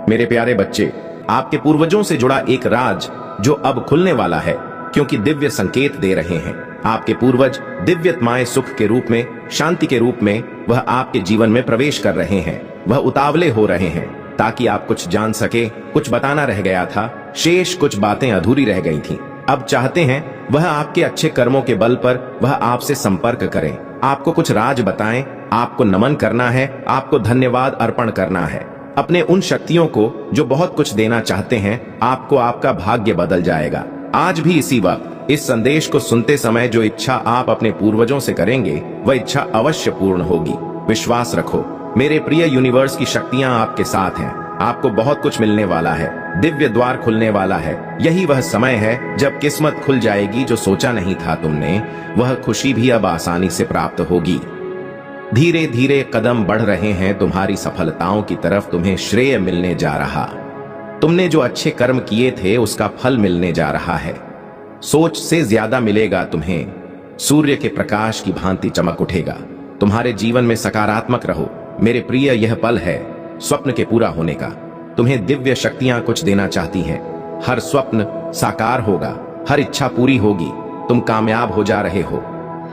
मेरे प्यारे बच्चे, आपके पूर्वजों से जुड़ा एक राज जो अब खुलने वाला है, क्योंकि दिव्य संकेत दे रहे हैं। आपके पूर्वज दिव्यतमाय सुख के रूप में, शांति के रूप में वह आपके जीवन में प्रवेश कर रहे हैं। वह उतावले हो रहे हैं ताकि आप कुछ जान सके। कुछ बताना रह गया था, शेष कुछ बातें अधूरी रह गई थीं। अब चाहते हैं वह आपके अच्छे कर्मों के बल पर वह आपसे संपर्क करें, आपको कुछ राज बताएं। आपको नमन करना है, आपको धन्यवाद अर्पण करना है अपने उन शक्तियों को जो बहुत कुछ देना चाहते हैं। आपको आपका भाग्य बदल जाएगा। आज भी इसी वक्त इस संदेश को सुनते समय जो इच्छा आप अपने पूर्वजों से करेंगे वह इच्छा अवश्य पूर्ण होगी। विश्वास रखो, मेरे प्रिय यूनिवर्स की शक्तियां आपके साथ हैं। आपको बहुत कुछ मिलने वाला है, दिव्य द्वार खुलने वाला है। यही वह समय है जब किस्मत खुल जाएगी। जो सोचा नहीं था तुमने, वह खुशी भी अब आसानी से प्राप्त होगी। धीरे धीरे कदम बढ़ रहे हैं तुम्हारी सफलताओं की तरफ। तुम्हें श्रेय मिलने जा रहा। तुमने जो अच्छे कर्म किए थे उसका फल मिलने जा रहा है। सोच से ज्यादा मिलेगा तुम्हें। सूर्य के प्रकाश की भांति चमक उठेगा। तुम्हारे जीवन में सकारात्मक रहो मेरे प्रिय। यह पल है स्वप्न के पूरा होने का। तुम्हें दिव्य शक्तियां कुछ देना चाहती हैं। हर स्वप्न साकार होगा, हर इच्छा पूरी होगी। तुम कामयाब हो जा रहे हो।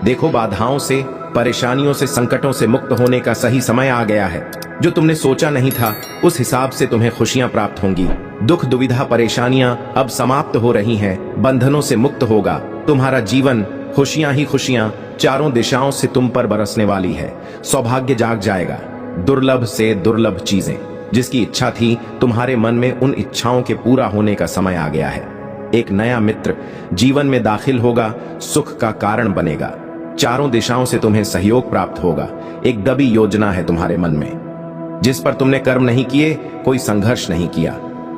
देखो, बाधाओं से, परेशानियों से, संकटों से मुक्त होने का सही समय आ गया है। जो तुमने सोचा नहीं था उस हिसाब से तुम्हें खुशियां प्राप्त होंगी। दुख, दुविधा, परेशानियां अब समाप्त हो रही हैं। बंधनों से मुक्त होगा तुम्हारा जीवन। खुशियां ही खुशियां चारों दिशाओं से तुम पर बरसने वाली है। सौभाग्य जाग जाएगा। दुर्लभ से दुर्लभ चीजें जिसकी इच्छा थी तुम्हारे मन में, उन इच्छाओं के पूरा होने का समय आ गया है। एक नया मित्र जीवन में दाखिल होगा, सुख का कारण बनेगा। चारों दिशाओं से तुम्हें सहयोग प्राप्त होगा। एक दबी योजना है तुम्हारे मन में जिस पर तुमने कर्म नहीं किए, कोई संघर्ष नहीं किया।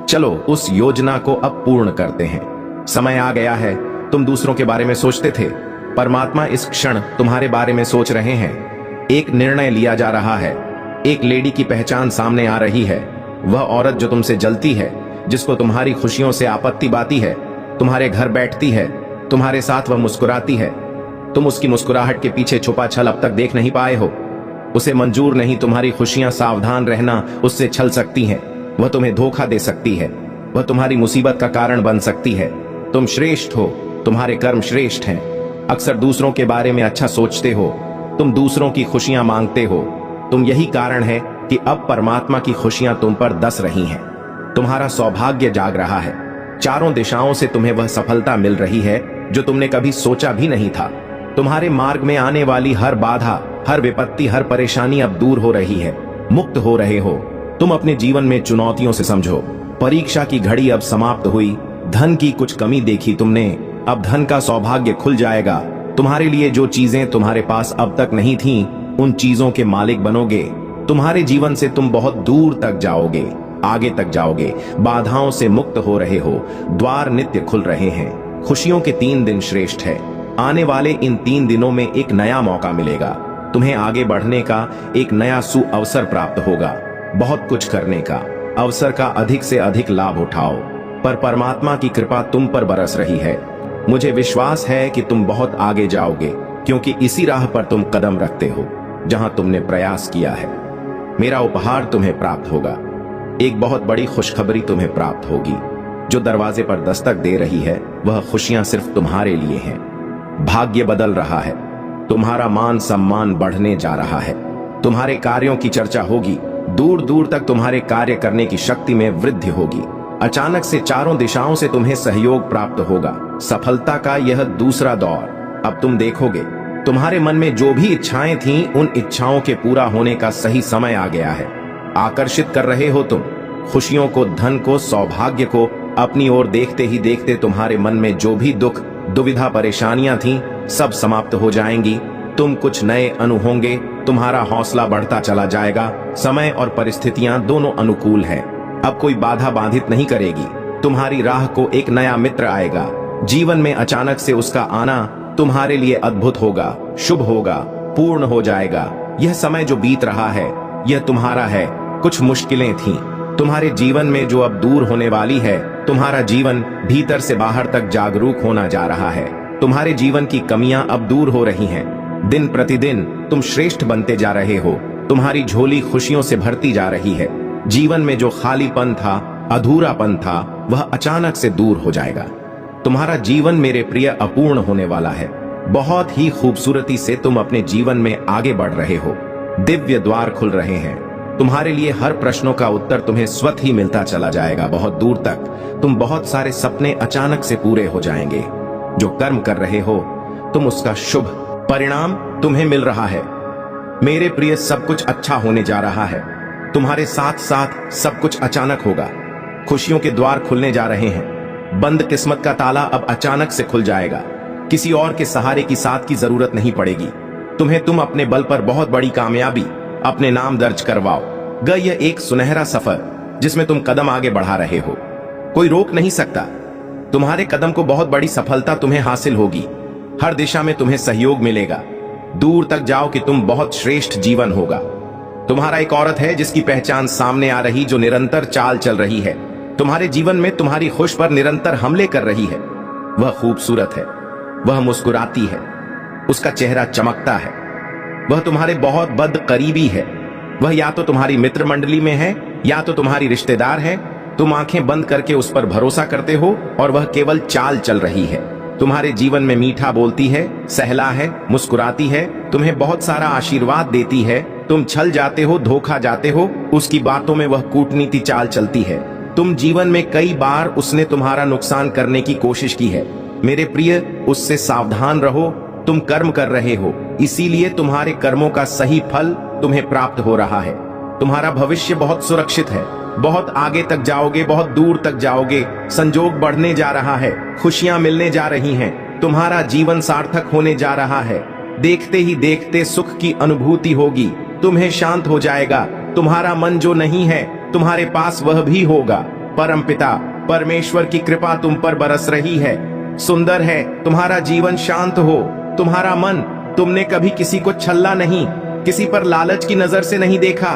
चलो उस योजना को अब पूर्ण करते हैं। समय आ गया है। तुम दूसरों के बारे में सोचते थे, परमात्मा इस क्षण तुम्हारे बारे में सोच रहे हैं। एक निर्णय लिया जा रहा है। एक लेडी की पहचान सामने आ रही है। वह औरत जो तुमसे जलती है, जिसको तुम्हारी खुशियों से आपत्ति बाती है, तुम्हारे घर बैठती है, तुम्हारे साथ वह मुस्कुराती है। तुम उसकी मुस्कुराहट के पीछे छुपा छल अब तक देख नहीं पाए हो। उसे मंजूर नहीं तुम्हारी खुशियां। सावधान रहना, उससे छल सकती हैं। वह तुम्हें धोखा दे सकती है। वह तुम्हारी मुसीबत का कारण बन सकती है। तुम श्रेष्ठ हो, तुम्हारे कर्म श्रेष्ठ हैं। अक्सर दूसरों के बारे में अच्छा सोचते हो। तुम दूसरों की खुशियां मांगते हो। तुम यही कारण है कि अब परमात्मा की खुशियां तुम पर दस रही हैं। तुम्हारा सौभाग्य जाग रहा है। चारों दिशाओं से तुम्हें वह सफलता मिल रही है जो तुमने कभी सोचा भी नहीं था। तुम्हारे मार्ग में आने वाली हर बाधा, हर विपत्ति, हर परेशानी अब दूर हो रही है। मुक्त हो रहे हो। तुम अपने जीवन में चुनौतियों से समझो। परीक्षा की घड़ी अब समाप्त हुई। धन की कुछ कमी देखी तुमने, अब धन का सौभाग्य खुल जाएगा। तुम्हारे लिए जो चीजें तुम्हारे पास अब तक नहीं थीं, उन चीजों के मालिक बनोगे। तुम्हारे जीवन से तुम बहुत दूर तक जाओगे, आगे तक जाओगे। बाधाओं से मुक्त हो रहे हो। द्वार नित्य खुल रहे हैं। खुशियों के 3 दिन श्रेष्ठ है। आने वाले इन 3 दिनों में एक नया मौका मिलेगा। तुम्हें आगे बढ़ने का एक नया सुअवसर प्राप्त होगा। बहुत कुछ करने का अवसर का अधिक से अधिक लाभ उठाओ। पर परमात्मा की कृपा तुम पर बरस रही है। मुझे विश्वास है कि तुम बहुत आगे जाओगे, क्योंकि इसी राह पर तुम कदम रखते हो जहां तुमने प्रयास किया है। मेरा उपहार तुम्हें प्राप्त होगा। एक बहुत बड़ी खुशखबरी तुम्हें प्राप्त होगी। जो दरवाजे पर दस्तक दे रही है वह खुशियां सिर्फ तुम्हारे लिए हैं। भाग्य बदल रहा है। तुम्हारा मान सम्मान बढ़ने जा रहा है। तुम्हारे कार्यों की चर्चा होगी। दूर दूर तक तुम्हारे कार्य करने की शक्ति में वृद्धि होगी। अचानक से चारों दिशाओं से तुम्हें सहयोग प्राप्त होगा। सफलता का यह दूसरा दौर अब तुम देखोगे। तुम्हारे मन में जो भी इच्छाएं थीं, उन इच्छाओं के पूरा होने का सही समय आ गया है। आकर्षित कर रहे हो तुम खुशियों को, धन को, सौभाग्य को अपनी ओर। देखते ही देखते तुम्हारे मन में जो भी दुख, दुविधा, परेशानियां थीं, सब समाप्त हो जाएंगी। तुम कुछ नए अनु होंगे। तुम्हारा हौसला बढ़ता चला जाएगा। समय और परिस्थितियां दोनों अनुकूल हैं। अब कोई बाधा बाधित नहीं करेगी। तुम्हारी राह को एक नया मित्र आएगा। जीवन में अचानक से उसका आना तुम्हारे लिए अद्भुत होगा, शुभ होगा, पूर्ण हो जाएगा। यह समय जो बीत रहा है यह तुम्हारा है। कुछ मुश्किलें थीं तुम्हारे जीवन में जो अब दूर होने वाली है। तुम्हारा जीवन भीतर से बाहर तक जागरूक होना जा रहा है। तुम्हारे जीवन की कमियां अब दूर हो रही हैं। दिन प्रतिदिन तुम श्रेष्ठ बनते जा रहे हो। तुम्हारी झोली खुशियों से भरती जा रही है। जीवन में जो खालीपन था, अधूरापन था, वह अचानक से दूर हो जाएगा। तुम्हारा जीवन मेरे प्रिय अपूर्ण होने वाला है। बहुत ही खूबसूरती से तुम अपने जीवन में आगे बढ़ रहे हो। दिव्य द्वार खुल रहे हैं। तुम्हारे लिए हर प्रश्नों का उत्तर तुम्हें स्वतः ही मिलता चला जाएगा। बहुत दूर तक तुम बहुत सारे सपने अचानक से पूरे हो जाएंगे। जो कर्म कर रहे हो तुम, उसका शुभ परिणाम तुम्हें मिल रहा है। मेरे प्रिय, सब कुछ अच्छा होने जा रहा है। तुम्हारे साथ साथ सब कुछ अचानक होगा। खुशियों के द्वार खुलने जा रहे हैं। बंद किस्मत का ताला अब अचानक से खुल जाएगा। किसी और के सहारे की साथ की जरूरत नहीं पड़ेगी। तुम अपने बल पर बहुत बड़ी कामयाबी अपने नाम दर्ज करवाओ। यह एक सुनहरा सफर जिसमें तुम कदम आगे बढ़ा रहे हो, कोई रोक नहीं सकता। तुम्हारे कदम को बहुत बड़ी सफलता तुम्हें हासिल होगी। हर दिशा में तुम्हें सहयोग मिलेगा। दूर तक जाओ कि तुम बहुत श्रेष्ठ जीवन होगा। तुम्हारा एक औरत है जिसकी पहचान सामने आ रही, जो निरंतर चाल चल रही है। तुम्हारे जीवन में तुम्हारी खुश पर निरंतर हमले कर रही है। वह खूबसूरत है, वह मुस्कुराती है, उसका चेहरा चमकता है। वह तुम्हारे बहुत बदकरीबी है। वह या तो तुम्हारी मित्र मंडली में है या तो तुम्हारी रिश्तेदार है। तुम आंखें बंद करके उस पर भरोसा करते हो और वह केवल चाल चल रही है। तुम्हारे जीवन में मीठा बोलती है, सहला है, मुस्कुराती है, तुम्हें बहुत सारा आशीर्वाद देती है। तुम छल जाते हो, धोखा जाते हो, उसकी बातों में वह कूटनीति चाल चलती है। तुम जीवन में कई बार उसने तुम्हारा नुकसान करने की कोशिश की है। मेरे प्रिय, उससे सावधान रहो। तुम कर्म कर रहे हो, इसीलिए तुम्हारे कर्मों का सही फल तुम्हें प्राप्त हो रहा है। तुम्हारा भविष्य बहुत सुरक्षित है। बहुत आगे तक जाओगे, बहुत दूर तक जाओगे। संजोग बढ़ने जा रहा है, खुशियां मिलने जा रही हैं। तुम्हारा जीवन सार्थक होने जा रहा है। देखते ही देखते सुख की अनुभूति होगी। तुम्हें शांत हो जाएगा। तुम्हारा मन जो नहीं है तुम्हारे पास वह भी होगा। परमपिता परमेश्वर की कृपा तुम पर बरस रही है। सुंदर है तुम्हारा जीवन, शांत हो तुम्हारा मन। तुमने कभी किसी को छल्ला नहीं, किसी पर लालच की नजर से नहीं देखा,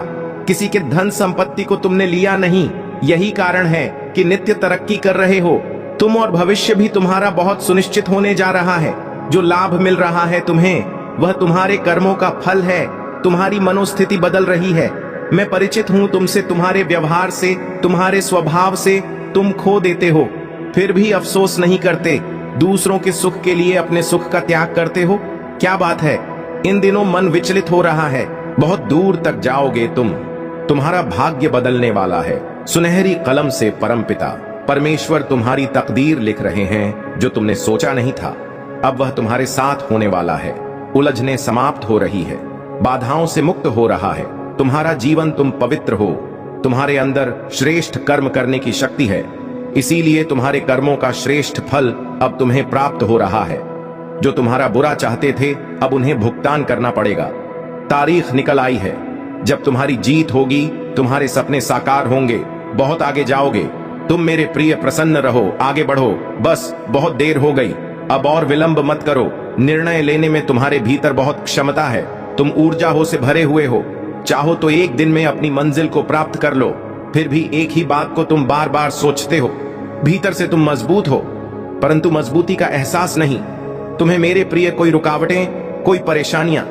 किसी के धन संपत्ति को तुमने लिया नहीं। यही कारण है कि नित्य तरक्की कर रहे हो तुम, और भविष्य भी तुम्हारा बहुत सुनिश्चित होने जा रहा है। जो लाभ मिल रहा है तुम्हें, वह तुम्हारे कर्मों का फल है। तुम्हारी मनोस्थिति बदल रही है। मैं परिचित हूं तुमसे, तुम्हारे व्यवहार से, तुम्हारे स्वभाव से। तुम खो देते हो फिर भी अफसोस नहीं करते। दूसरों के सुख के लिए अपने सुख का त्याग करते हो। क्या बात है, इन दिनों मन विचलित हो रहा है। बहुत दूर तक जाओगे तुम। तुम्हारा भाग्य बदलने वाला है। सुनहरी कलम से परमपिता परमेश्वर तुम्हारी तकदीर लिख रहे हैं। जो तुमने सोचा नहीं था, अब वह तुम्हारे साथ होने वाला है। उलझने समाप्त हो रही है, बाधाओं से मुक्त हो रहा है। तुम्हारा जीवन, तुम पवित्र हो। तुम्हारे अंदर श्रेष्ठ कर्म करने की शक्ति है, इसीलिए तुम्हारे कर्मों का श्रेष्ठ फल अब तुम्हें प्राप्त हो रहा है। जो तुम्हारा बुरा चाहते थे, अब उन्हें भुगतान करना पड़ेगा। तारीख निकल आई है जब तुम्हारी जीत होगी। तुम्हारे सपने साकार होंगे। बहुत आगे जाओगे तुम। मेरे प्रिय, प्रसन्न रहो, आगे बढ़ो। बस बहुत देर हो गई, अब और विलंब मत करो। निर्णय लेने में तुम्हारे भीतर बहुत क्षमता है। तुम ऊर्जा हो से भरे हुए हो। चाहो तो एक दिन में अपनी मंजिल को प्राप्त कर लो। फिर भी एक ही बात को तुम बार बार सोचते हो। भीतर से तुम मजबूत हो, परंतु मजबूती का एहसास नहीं। तुम्हें मेरे प्रिय कोई रुकावटें, कोई परेशानियां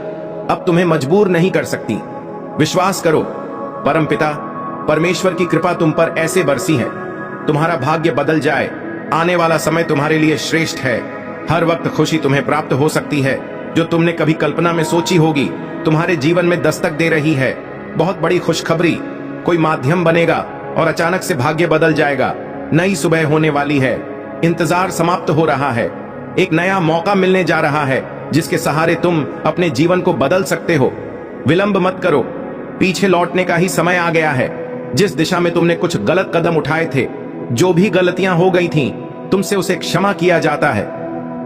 अब तुम्हें मजबूर नहीं कर सकती। विश्वास करो, परमपिता परमेश्वर की कृपा तुम पर ऐसे बरसी है, तुम्हारा भाग्य बदल जाए। आने वाला समय तुम्हारे लिए श्रेष्ठ है। हर वक्त खुशी तुम्हें प्राप्त हो सकती है, जो तुमने कभी कल्पना में सोची होगी तुम्हारे जीवन में दस्तक दे रही है। बहुत बड़ी खुशखबरी, कोई माध्यम बनेगा और अचानक से भाग्य बदल जाएगा। नई सुबह होने वाली है। इंतजार समाप्त हो रहा है। एक नया मौका मिलने जा रहा है जिसके सहारे तुम अपने जीवन को बदल सकते हो। विलंब मत करो, पीछे लौटने का ही समय आ गया है। जिस दिशा में तुमने कुछ गलत कदम उठाए थे, जो भी गलतियां हो गई थीं, तुमसे उसे क्षमा किया जाता है।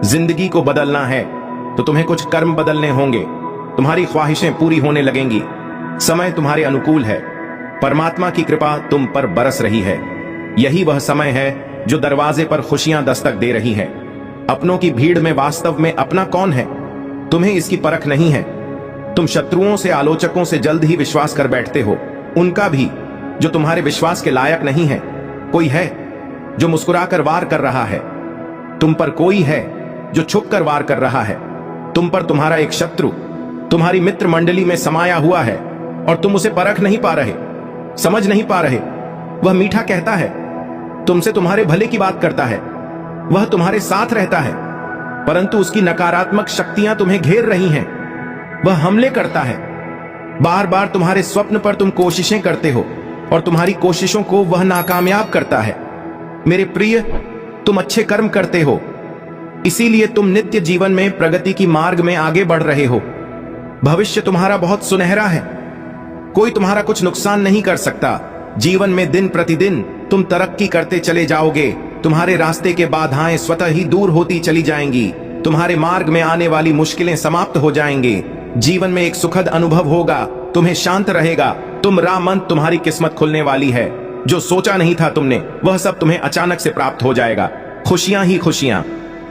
जिंदगी को बदलना है तो तुम्हें कुछ कर्म बदलने होंगे। तुम्हारी ख्वाहिशें पूरी होने लगेंगी। समय तुम्हारे अनुकूल है। परमात्मा की कृपा तुम पर बरस रही है। यही वह समय है जो दरवाजे पर खुशियां दस्तक दे रही है। अपनों की भीड़ में वास्तव में अपना कौन है, तुम्हें इसकी परख नहीं है। तुम शत्रुओं से, आलोचकों से जल्द ही विश्वास कर बैठते हो, उनका भी जो तुम्हारे विश्वास के लायक नहीं है। कोई है जो मुस्कुराकर वार कर रहा है, तुम पर कोई है जो छुप कर वार कर रहा है। तुम पर तुम्हारा एक शत्रु तुम्हारी मित्र मंडली में समाया हुआ है और तुम उसे परख नहीं पा रहे। समझ नहीं पा रहे। वह मीठा कहता है, तुमसे तुम्हारे भले की बात करता है, वह तुम्हारे साथ रहता है, परंतु उसकी नकारात्मक शक्तियां तुम्हें घेर रही हैं। वह हमले करता है। बार बार तुम्हारे स्वप्न पर तुम कोशिशें करते हो और तुम्हारी कोशिशों को वह नाकामयाब करता है। मेरे प्रिय, तुम अच्छे कर्म करते हो, इसीलिए तुम नित्य जीवन में प्रगति की मार्ग में आगे बढ़ रहे हो। भविष्य तुम्हारा बहुत सुनहरा है। कोई तुम्हारा कुछ नुकसान नहीं कर सकता। जीवन में दिन प्रतिदिन तुम तरक्की करते चले जाओगे। तुम्हारे रास्ते के बाधाएं स्वतः ही दूर होती चली जाएंगी। तुम्हारे मार्ग में आने वाली मुश्किलें समाप्त हो जाएंगी। जीवन में एक सुखद अनुभव होगा। तुम्हें शांत रहेगा। तुम रामंत, तुम्हारी किस्मत खुलने वाली है। जो सोचा नहीं था तुमने, वह सब तुम्हें अचानक से प्राप्त हो जाएगा। खुशियां ही खुशियां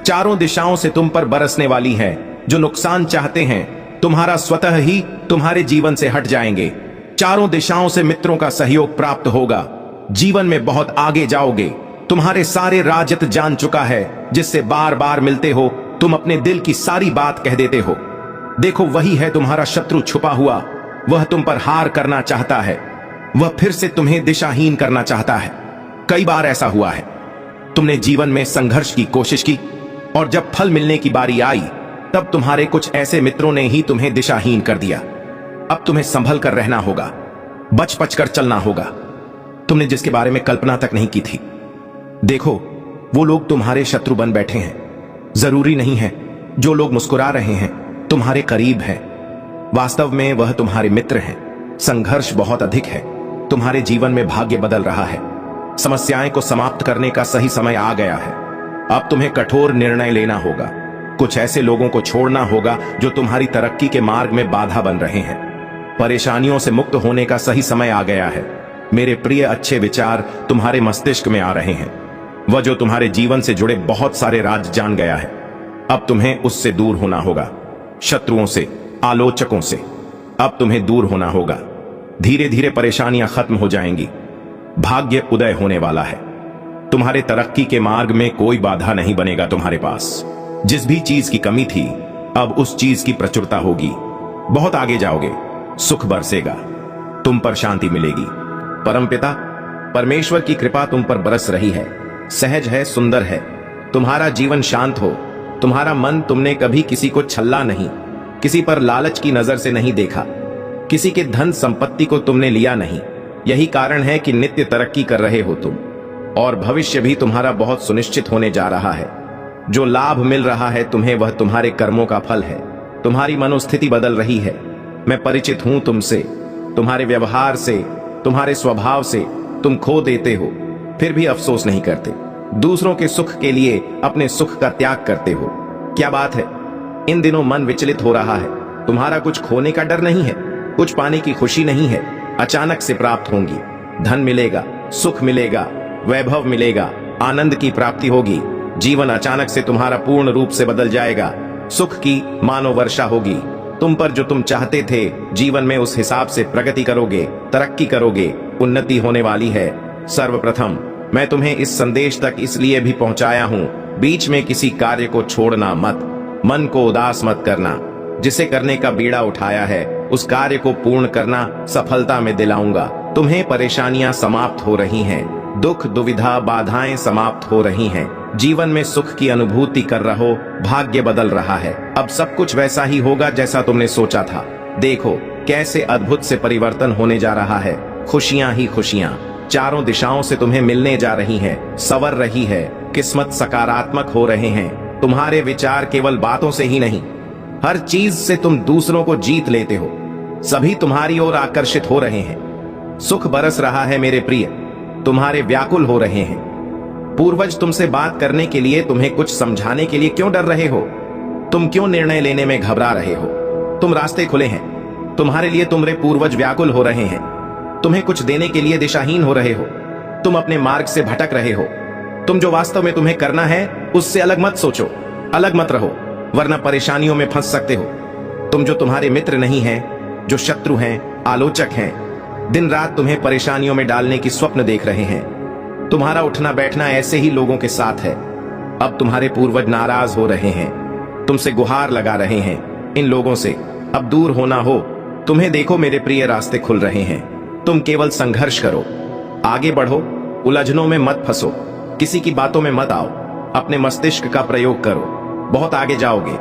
चारों दिशाओं से तुम पर बरसने वाली है। जो नुकसान चाहते हैं, तुम्हारा स्वतः ही तुम्हारे जीवन से हट जाएंगे। चारों दिशाओं से मित्रों का सहयोग प्राप्त होगा। जीवन में बहुत आगे जाओगे। तुम्हारे सारे राजत जान चुका है, जिससे बार बार मिलते हो तुम अपने दिल की सारी बात कह देते हो। देखो, वही है तुम्हारा शत्रु छुपा हुआ। वह तुम पर हार करना चाहता है। वह फिर से तुम्हें दिशाहीन करना चाहता है। कई बार ऐसा हुआ है। तुमने जीवन में संघर्ष की कोशिश की और जब फल मिलने की बारी आई, तब तुम्हारे कुछ ऐसे मित्रों ने ही तुम्हें दिशाहीन कर दिया। अब तुम्हें संभल कर रहना होगा, बच बच कर चलना होगा। तुमने जिसके बारे में कल्पना तक नहीं की थी। देखो, वो लोग तुम्हारे शत्रु बन बैठे हैं। जरूरी नहीं है जो लोग मुस्कुरा रहे हैं तुम्हारे करीब हैं, वास्तव में वह तुम्हारे मित्र हैं। संघर्ष बहुत अधिक है। तुम्हारे जीवन में भाग्य बदल रहा है। समस्याएं को समाप्त करने का सही समय आ गया है। अब तुम्हें कठोर निर्णय लेना होगा। कुछ ऐसे लोगों को छोड़ना होगा जो तुम्हारी तरक्की के मार्ग में बाधा बन रहे हैं। परेशानियों से मुक्त होने का सही समय आ गया है। मेरे प्रिय, अच्छे विचार तुम्हारे मस्तिष्क में आ रहे हैं। वह जो तुम्हारे जीवन से जुड़े बहुत सारे राज जान गया है, अब तुम्हें उससे दूर होना होगा। शत्रुओं से, आलोचकों से अब तुम्हें दूर होना होगा। धीरे धीरे परेशानियां खत्म हो जाएंगी। भाग्य उदय होने वाला है। तुम्हारे तरक्की के मार्ग में कोई बाधा नहीं बनेगा तुम्हारे पास। जिस भी चीज की कमी थी, अब उस चीज की प्रचुरता होगी। बहुत आगे जाओगे। सुख बरसेगा। तुम पर शांति मिलेगी। परमपिता परमेश्वर की कृपा तुम पर बरस रही है। सहज है, सुंदर है। तुम्हारा जीवन शांत हो। तुम्हारा मन, तुमने कभी किसी को छल्ला नहीं, किसी पर लालच की नजर से नहीं देखा, किसी के धन संपत्ति को तुमने लिया नहीं। यही कारण है कि नित्य तरक्की कर रहे हो तुम, और भविष्य भी तुम्हारा बहुत सुनिश्चित होने जा रहा है। जो लाभ मिल रहा है तुम्हें, वह तुम्हारे कर्मों का फल है। तुम्हारी मनोस्थिति बदल रही है। मैं परिचित हूं तुमसे, तुम्हारे व्यवहार से, तुम्हारे स्वभाव से। तुम खो देते हो, फिर भी अफसोस नहीं करते। दूसरों के सुख के लिए अपने सुख का त्याग करते हो। क्या बात है, इन दिनों मन विचलित हो रहा है। तुम्हारा कुछ खोने का डर नहीं है, कुछ पाने की खुशी नहीं है। अचानक से प्राप्त होंगी। धन मिलेगा, सुख मिलेगा, वैभव मिलेगा, आनंद की प्राप्ति होगी। जीवन अचानक से तुम्हारा पूर्ण रूप से बदल जाएगा। सुख की मानो वर्षा होगी तुम पर। जो तुम चाहते थे, जीवन में उस हिसाब से प्रगति करोगे, तरक्की करोगे, उन्नति होने वाली है। सर्वप्रथम मैं तुम्हें इस संदेश तक इसलिए भी पहुंचाया हूं, बीच में किसी कार्य को छोड़ना मत। मन को उदास मत करना। जिसे करने का बीड़ा उठाया है, उस कार्य को पूर्ण करना। सफलता में दिलाऊंगा। तुम्हें परेशानियां समाप्त हो रही हैं। दुख, दुविधा, बाधाएं समाप्त हो रही हैं। जीवन में सुख की अनुभूति कर रहो। भाग्य बदल रहा है। अब सब कुछ वैसा ही होगा जैसा तुमने सोचा था। देखो कैसे अद्भुत से परिवर्तन होने जा रहा है। खुशियां ही खुशियां चारों दिशाओं से तुम्हें मिलने जा रही हैं, संवर रही है। किस्मत सकारात्मक हो रहे हैं। तुम्हारे विचार केवल बातों से ही नहीं, हर चीज से तुम दूसरों को जीत लेते हो। सभी तुम्हारी ओर आकर्षित हो रहे हैं। सुख बरस रहा है मेरे प्रिय। तुम्हारे व्याकुल हो रहे हैं। पूर्वज तुमसे बात करने के लिए, तुम्हें कुछ समझाने के लिए क्यों डर रहे हो? तुम क्यों निर्णय लेने में घबरा रहे हो? तुम रास्ते खुले हैं तुम्हारे लिए। तुम्हारे पूर्वज व्याकुल हो रहे हैं। तुम्हें कुछ देने के लिए दिशाहीन हो रहे हो। तुम अपने मार्ग से भटक रहे हो। तुम जो वास्तव में तुम्हें करना है, उससे अलग मत सोचो, अलग मत रहो, वरना परेशानियों में फंस सकते हो। तुम जो तुम्हारे मित्र नहीं हैं, जो शत्रु हैं, आलोचक हैं, दिन रात तुम्हें परेशानियों में डालने की स्वप्न देख रहे हैं। तुम्हारा उठना बैठना ऐसे ही लोगों के साथ है। अब तुम्हारे पूर्वज नाराज हो रहे हैं, तुमसे गुहार लगा रहे हैं। इन लोगों से अब दूर होना हो। तुम्हें देखो मेरे प्रिय, रास्ते खुल रहे हैं। तुम केवल संघर्ष करो, आगे बढ़ो, उलझनों में मत फंसो, किसी की बातों में मत आओ, अपने मस्तिष्क का प्रयोग करो, बहुत आगे जाओगे,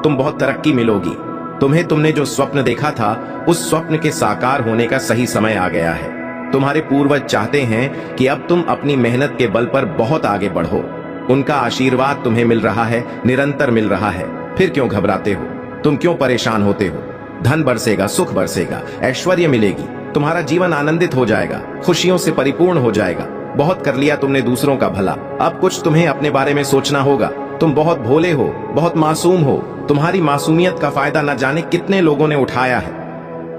तुम बहुत तरक्की मिलोगी। तुमने जो स्वप्न देखा था उस स्वप्न के साकार होने का सही समय आ गया है। तुम्हारे पूर्वज चाहते हैं कि अब तुम अपनी मेहनत के बल पर बहुत आगे बढ़ो। उनका आशीर्वाद तुम्हें मिल रहा है, निरंतर मिल रहा है। फिर क्यों घबराते हो? तुम क्यों परेशान होते हो? धन बरसेगा, सुख बरसेगा, ऐश्वर्य मिलेगी, तुम्हारा जीवन आनंदित हो जाएगा, खुशियों से परिपूर्ण हो जाएगा। बहुत कर लिया तुमने दूसरों का भला, अब कुछ तुम्हें अपने बारे में सोचना होगा। तुम बहुत भोले हो, बहुत मासूम हो, तुम्हारी मासूमियत का फायदा न जाने कितने लोगों ने उठाया है।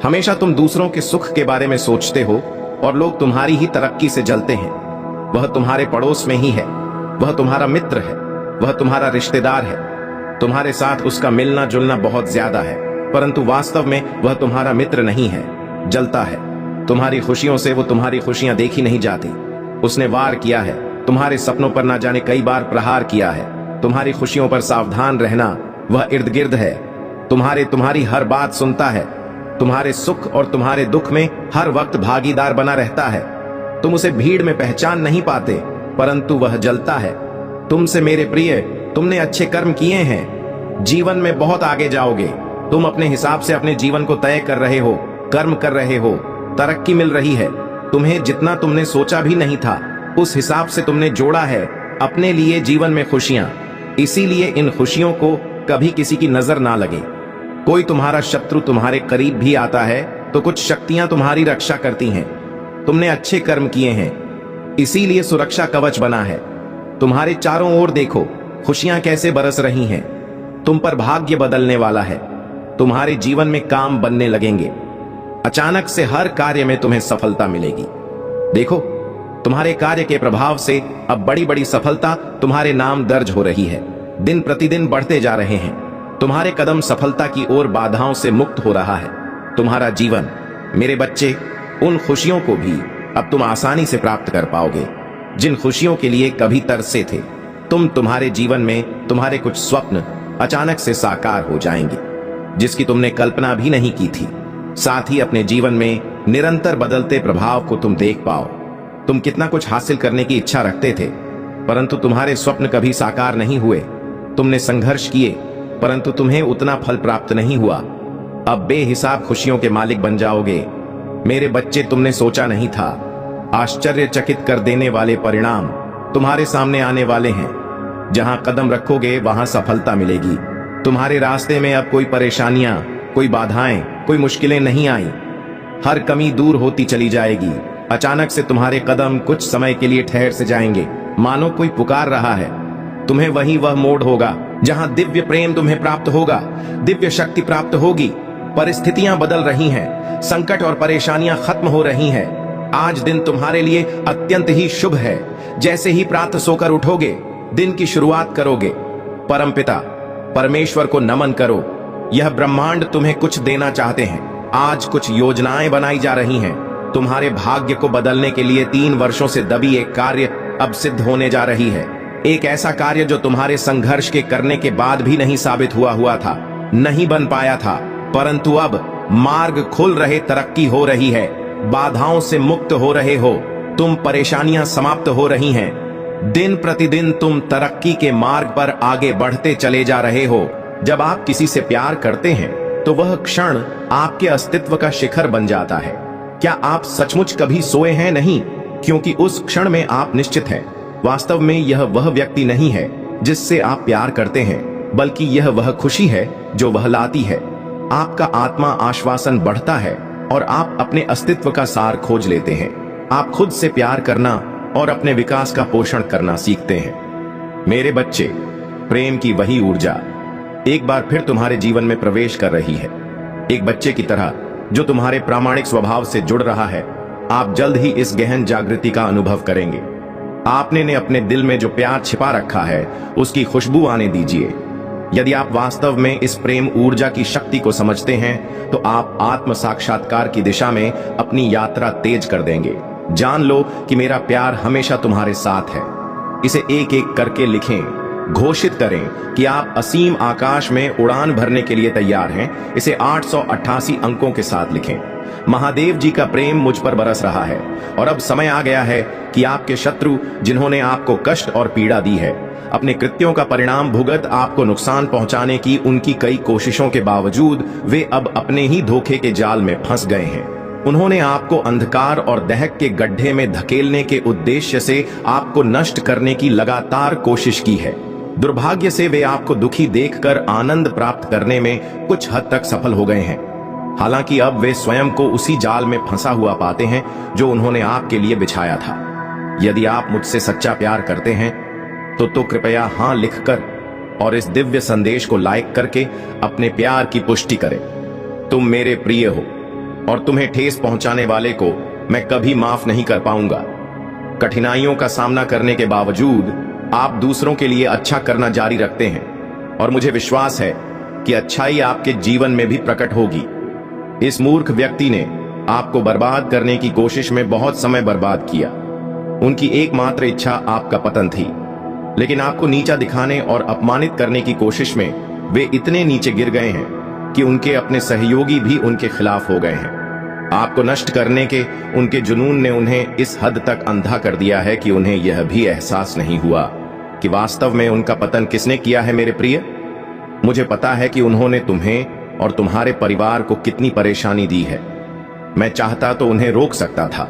हमेशा तुम दूसरों के सुख के बारे में सोचते हो और लोग तुम्हारी ही तरक्की से जलते हैं। वह तुम्हारे पड़ोस में ही है, वह तुम्हारा मित्र है, वह तुम्हारा रिश्तेदार है। तुम्हारे साथ उसका मिलना जुलना बहुत ज्यादा है, परंतु वास्तव में वह तुम्हारा मित्र नहीं है, जलता है। तुम्हारी खुशियों से वो तुम्हारी खुशियां देखी नहीं जाती। उसने वार किया है, तुम्हारे सपनों पर ना जाने कई बार प्रहार किया है। तुम्हारी खुशियों पर सावधान रहना, वह इर्द गिर्द है, तुम्हारी हर बात सुनता है, तुम्हारे सुख और तुम्हारे दुख में हर वक्त भागीदार बना रहता है। तुम उसे भीड़ में पहचान नहीं पाते, परंतु वह जलता है। तुमसे मेरे प्रिय, तुमने अच्छे कर्म किए हैं, जीवन में बहुत आगे जाओगे। तुम अपने हिसाब से अपने जीवन को तय कर रहे हो, कर्म कर रहे हो, तरक्की मिल रही है। तुम्हें जितना तुमने सोचा भी नहीं था, उस हिसाब से तुमने जोड़ा है अपने लिए जीवन में खुशियां। इसीलिए इन खुशियों को कभी किसी की नजर ना लगे। कोई तुम्हारा शत्रु तुम्हारे करीब भी आता है तो कुछ शक्तियां तुम्हारी रक्षा करती हैं। तुमने अच्छे कर्म किए हैं, इसीलिए सुरक्षा कवच बना है। तुम्हारे चारों ओर देखो, खुशियां कैसे बरस रही हैं। तुम पर भाग्य बदलने वाला है, तुम्हारे जीवन में काम बनने लगेंगे। अचानक से हर कार्य में तुम्हें सफलता मिलेगी। देखो, तुम्हारे कार्य के प्रभाव से अब बड़ी बड़ी सफलता तुम्हारे नाम दर्ज हो रही है, दिन प्रतिदिन बढ़ते जा रहे हैं। तुम्हारे कदम सफलता की ओर बाधाओं से मुक्त हो रहा है। तुम्हारा जीवन, मेरे बच्चे, उन खुशियों को भी अब तुम आसानी से प्राप्त कर पाओगे जिन खुशियों के लिए कभी तरसे थे। तुम्हारे जीवन में तुम्हारे कुछ स्वप्न अचानक से साकार हो जाएंगे जिसकी तुमने कल्पना भी नहीं की थी। साथ ही अपने जीवन में निरंतर बदलते प्रभाव को तुम देख पाओ। तुम कितना कुछ हासिल करने की इच्छा रखते थे, परंतु तुम्हारे स्वप्न कभी साकार नहीं हुए। तुमने संघर्ष किए, परंतु तुम्हें उतना फल प्राप्त नहीं हुआ। अब बेहिसाब खुशियों के मालिक बन जाओगे। मेरे बच्चे, तुमने सोचा नहीं था, आश्चर्यचकित कर देने वाले परिणाम तुम्हारे सामने आने वाले हैं। जहां कदम रखोगे वहां सफलता मिलेगी। तुम्हारे रास्ते में अब कोई परेशानियां, कोई बाधाएं, कोई मुश्किलें नहीं आई। हर कमी दूर होती चली जाएगी। अचानक से तुम्हारे कदम कुछ समय के लिए ठहर से जाएंगे, मानो कोई पुकार रहा है। तुम्हें वह मोड़ होगा जहां दिव्य प्रेम तुम्हें प्राप्त होगा, दिव्य शक्ति प्राप्त होगी। परिस्थितियां बदल रही हैं, संकट और परेशानियां खत्म हो रही हैं। आज दिन तुम्हारे लिए अत्यंत ही शुभ है। जैसे ही प्रातः सोकर उठोगे, दिन की शुरुआत करोगे, परमपिता परमेश्वर को नमन करो। यह ब्रह्मांड तुम्हें कुछ देना चाहते हैं। आज कुछ योजनाएं बनाई जा रही हैं। तुम्हारे भाग्य को बदलने के लिए 3 वर्षों से दबी एक कार्य अब सिद्ध होने जा रही है। एक ऐसा कार्य जो तुम्हारे संघर्ष के करने के बाद भी नहीं साबित हुआ था, नहीं बन पाया था, परंतु अब मार्ग खुल रहे, तरक्की हो रही है, बाधाओं से मुक्त हो रहे हो, तुम परेशानियां समाप्त हो रही हैं। दिन प्रतिदिन तुम तरक्की के मार्ग पर आगे बढ़ते चले जा रहे हो। जब आप किसी से प्यार करते हैं तो वह क्षण आपके अस्तित्व का शिखर बन जाता है। क्या आप सचमुच कभी सोए हैं? नहीं, क्योंकि उस क्षण में आप निश्चित हैं। वास्तव में यह वह व्यक्ति नहीं है जिससे आप प्यार करते हैं, बल्कि यह वह खुशी है जो वह लाती है। आपका आत्मा आश्वासन बढ़ता है और आप अपने अस्तित्व का सार खोज लेते हैं। आप खुद से प्यार करना और अपने विकास का पोषण करना सीखते हैं। मेरे बच्चे, प्रेम की वही ऊर्जा एक बार फिर तुम्हारे जीवन में प्रवेश कर रही है। एक बच्चे की तरह जो तुम्हारे प्रामाणिक स्वभाव से जुड़ रहा है। आप जल्द ही इस गहन जागृति का अनुभव करेंगे। आपने ने अपने दिल में जो प्यार छिपा रखा है उसकी खुशबू आने दीजिए। यदि आप वास्तव में इस प्रेम ऊर्जा की शक्ति को समझते हैं तो आप आत्म साक्षात्कार की दिशा में अपनी यात्रा तेज कर देंगे। जान लो कि मेरा प्यार हमेशा तुम्हारे साथ है। इसे एक एक करके लिखें, घोषित करें कि आप असीम आकाश में उड़ान भरने के लिए तैयार हैं। इसे 888 अंकों के साथ लिखें। महादेव जी का प्रेम मुझ पर बरस रहा है और अब समय आ गया है कि आपके शत्रु, जिन्होंने आपको कष्ट और पीड़ा दी है, अपने कृत्यों का परिणाम भुगत आपको नुकसान पहुंचाने की उनकी कई कोशिशों के बावजूद वे अब अपने ही धोखे के जाल में फंस गए हैं। उन्होंने आपको अंधकार और दहक के गड्ढे में धकेलने के उद्देश्य से आपको नष्ट करने की लगातार कोशिश की है। दुर्भाग्य से वे आपको दुखी देखकर आनंद प्राप्त करने में कुछ हद तक सफल हो गए हैं। हालांकि अब वे स्वयं को उसी जाल में फंसा हुआ पाते हैं जो उन्होंने आपके लिए बिछाया था। यदि आप मुझसे सच्चा प्यार करते हैं तो कृपया हां लिखकर और इस दिव्य संदेश को लाइक करके अपने प्यार की पुष्टि करें। तुम मेरे प्रिय हो और तुम्हें ठेस पहुंचाने वाले को मैं कभी माफ नहीं कर पाऊंगा। कठिनाइयों का सामना करने के बावजूद आप दूसरों के लिए अच्छा करना जारी रखते हैं और मुझे विश्वास है कि अच्छाई आपके जीवन में भी प्रकट होगी। इस मूर्ख व्यक्ति ने आपको बर्बाद करने की कोशिश में बहुत समय बर्बाद किया। उनकी एकमात्र इच्छा आपका पतन थी, लेकिन आपको नीचा दिखाने और अपमानित करने की कोशिश में वे इतने नीचे गिर गए हैं कि उनके अपने सहयोगी भी उनके खिलाफ हो गए हैं। आपको नष्ट करने के उनके जुनून ने उन्हें इस हद तक अंधा कर दिया है कि उन्हें यह भी एहसास नहीं हुआ कि वास्तव में उनका पतन किसने किया है। मेरे प्रिय, मुझे पता है कि उन्होंने तुम्हें और तुम्हारे परिवार को कितनी परेशानी दी है। मैं चाहता तो उन्हें रोक सकता था,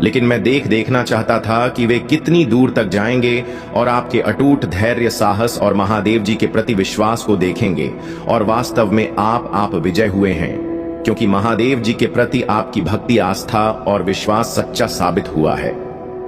लेकिन मैं देखना चाहता था कि वे कितनी दूर तक जाएंगे और आपके अटूट धैर्य, साहस और महादेव जी के प्रति विश्वास को देखेंगे। और वास्तव में आप विजय हुए हैं, क्योंकि महादेव जी के प्रति आपकी भक्ति, आस्था और विश्वास सच्चा साबित हुआ है।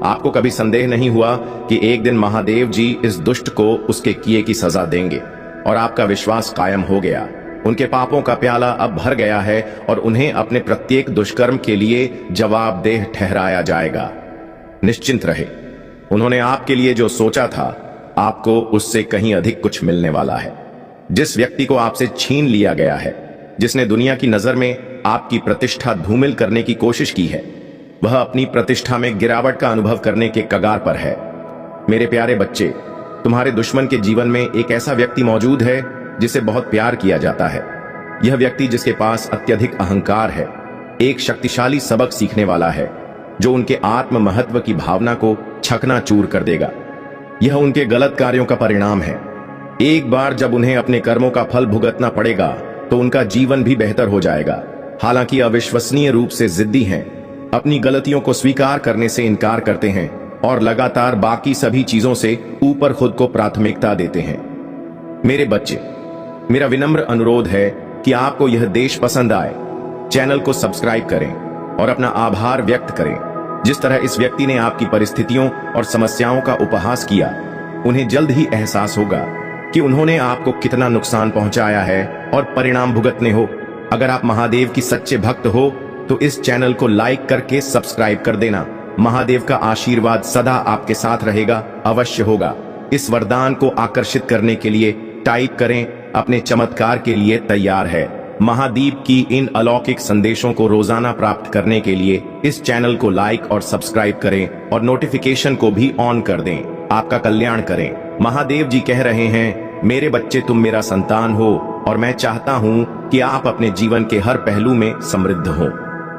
आपको कभी संदेह नहीं हुआ कि एक दिन महादेव जी इस दुष्ट को उसके किए की सजा देंगे, और आपका विश्वास कायम हो गया। उनके पापों का प्याला अब भर गया है और उन्हें अपने प्रत्येक दुष्कर्म के लिए जवाबदेह ठहराया जाएगा। निश्चिंत रहे, उन्होंने आपके लिए जो सोचा था आपको उससे कहीं अधिक कुछ मिलने वाला है। जिस व्यक्ति को आपसे छीन लिया गया है, जिसने दुनिया की नजर में आपकी प्रतिष्ठा धूमिल करने की कोशिश की है, वह अपनी प्रतिष्ठा में गिरावट का अनुभव करने के कगार पर है। मेरे प्यारे बच्चे, तुम्हारे दुश्मन के जीवन में एक ऐसा व्यक्ति मौजूद है जिसे बहुत प्यार किया जाता है। यह व्यक्ति जिसके पास अत्यधिक अहंकार है, एक शक्तिशाली सबक सीखने वाला है जो उनके आत्म महत्व की भावना को चकनाचूर कर देगा। यह उनके गलत कार्यों का परिणाम है। एक बार जब उन्हें अपने कर्मों का फल भुगतना पड़ेगा तो उनका जीवन भी बेहतर हो जाएगा। हालांकि अविश्वसनीय रूप से जिद्दी हैं, अपनी गलतियों को स्वीकार करने से इनकार करते हैं और लगातार बाकी सभी चीजों से ऊपर खुद को प्राथमिकता देते हैं। मेरे बच्चे, मेरा विनम्र अनुरोध है कि आपको यह देश पसंद आए, चैनल को सब्सक्राइब करें और अपना आभार व्यक्त करें। जिस तरह इस व्यक्ति ने आपकी परिस्थितियों और समस्याओं का उपहास किया, उन्हें जल्द ही एहसास होगा कि उन्होंने आपको कितना नुकसान पहुंचाया है और परिणाम भुगतने हो। अगर आप महादेव की सच्चे भक्त हो तो इस चैनल को लाइक करके सब्सक्राइब कर देना। महादेव का आशीर्वाद सदा आपके साथ रहेगा, अवश्य होगा। इस वरदान को आकर्षित करने के लिए टाइप करें, अपने चमत्कार के लिए तैयार है। महादेव की इन अलौकिक संदेशों को रोजाना प्राप्त करने के लिए इस चैनल को लाइक और सब्सक्राइब करें और नोटिफिकेशन को भी ऑन कर दें। आपका कल्याण करें। महादेव जी कह रहे हैं, मेरे बच्चे, तुम मेरा संतान हो और मैं चाहता हूं कि आप अपने जीवन के हर पहलू में समृद्ध हो।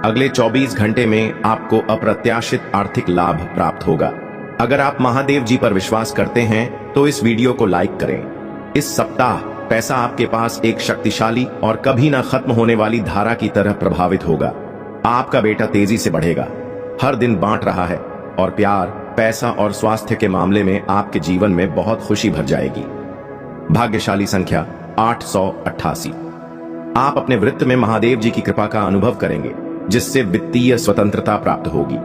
अगले 24 घंटे में आपको अप्रत्याशित आर्थिक लाभ प्राप्त होगा। अगर आप महादेव जी पर विश्वास करते हैं तो इस वीडियो को लाइक करें। इस सप्ताह पैसा आपके पास एक शक्तिशाली और कभी ना खत्म होने वाली धारा की तरह प्रभावित होगा। आपका बेटा तेजी से बढ़ेगा, हर दिन बांट रहा है और प्यार, पैसा और स्वास्थ्य के मामले में आपके जीवन में बहुत खुशी भर जाएगी। भाग्यशाली संख्या 888। आप अपने वृत्त में महादेव जी की कृपा का अनुभव करेंगे, जिससे वित्तीय स्वतंत्रता प्राप्त होगी।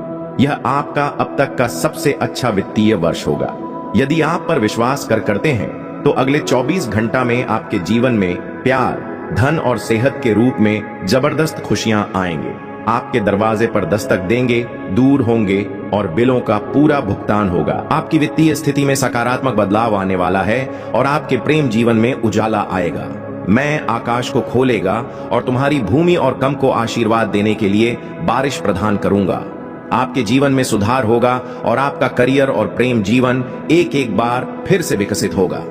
यह आपका अब तक का सबसे अच्छा वित्तीय वर्ष होगा। यदि आप पर विश्वास करते हैं तो अगले 24 घंटा में आपके जीवन में प्यार, धन और सेहत के रूप में जबरदस्त खुशियां आएंगे, आपके दरवाजे पर दस्तक देंगे, दूर होंगे और बिलों का पूरा भुगतान होगा। आपकी वित्तीय स्थिति में सकारात्मक बदलाव आने वाला है और आपके प्रेम जीवन में उजाला आएगा। मैं आकाश को खोलेगा और तुम्हारी भूमि और कम को आशीर्वाद देने के लिए बारिश प्रदान करूंगा। आपके जीवन में सुधार होगा और आपका करियर और प्रेम जीवन एक एक बार फिर से विकसित होगा।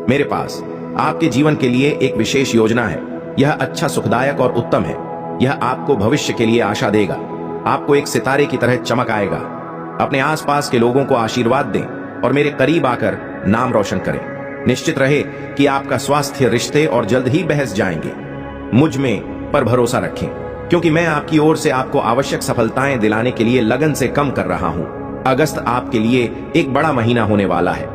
मेरे पास आपके जीवन के लिए एक विशेष योजना है। यह अच्छा, सुखदायक और उत्तम है। यह आपको भविष्य के लिए आशा देगा। आपको एक सितारे की तरह चमक आएगा। अपने आसपास के लोगों को आशीर्वाद दें और मेरे करीब आकर नाम रोशन करें। निश्चित रहे कि आपका स्वास्थ्य, रिश्ते और जल्द ही बहस जाएंगे। मुझ में पर भरोसा रखें, क्योंकि मैं आपकी ओर से आपको आवश्यक सफलताएं दिलाने के लिए लगन से काम कर रहा हूं। अगस्त आपके लिए एक बड़ा महीना होने वाला है।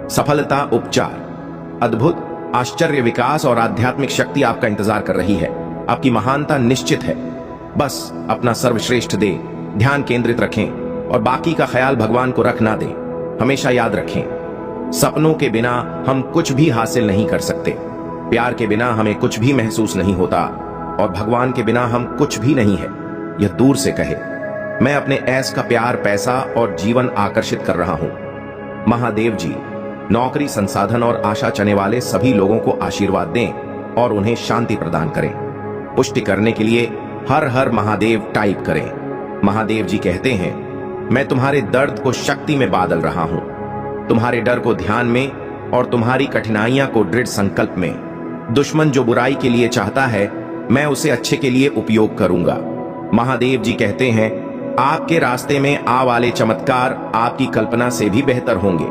सफलता, उपचार, अद्भुत, आश्चर्य, विकास और आध्यात्मिक शक्ति आपका इंतजार कर रही है। आपकी महानता निश्चित है। बस अपना सर्वश्रेष्ठ दे, ध्यान केंद्रित रखें और बाकी का ख्याल भगवान को रख ना दें। हमेशा याद रखें, सपनों के बिना हम कुछ भी हासिल नहीं कर सकते। प्यार के बिना हमें कुछ भी महसूस नहीं होता और भगवान के बिना हम कुछ भी नहीं है। यह दूर से कहे, मैं अपने ऐस का प्यार, पैसा और जीवन आकर्षित कर रहा हूं। महादेव जी नौकरी, संसाधन और आशा चने वाले सभी लोगों को आशीर्वाद दें और उन्हें शांति प्रदान करें। पुष्टि करने के लिए हर हर महादेव टाइप करें। महादेव जी कहते हैं, मैं तुम्हारे दर्द को शक्ति में बदल रहा हूं, तुम्हारे डर को ध्यान में और तुम्हारी कठिनाइयां को दृढ़ संकल्प में। दुश्मन जो बुराई के लिए चाहता है, मैं उसे अच्छे के लिए उपयोग करूंगा। महादेव जी कहते हैं, आपके रास्ते में आ वाले चमत्कार आपकी कल्पना से भी बेहतर होंगे।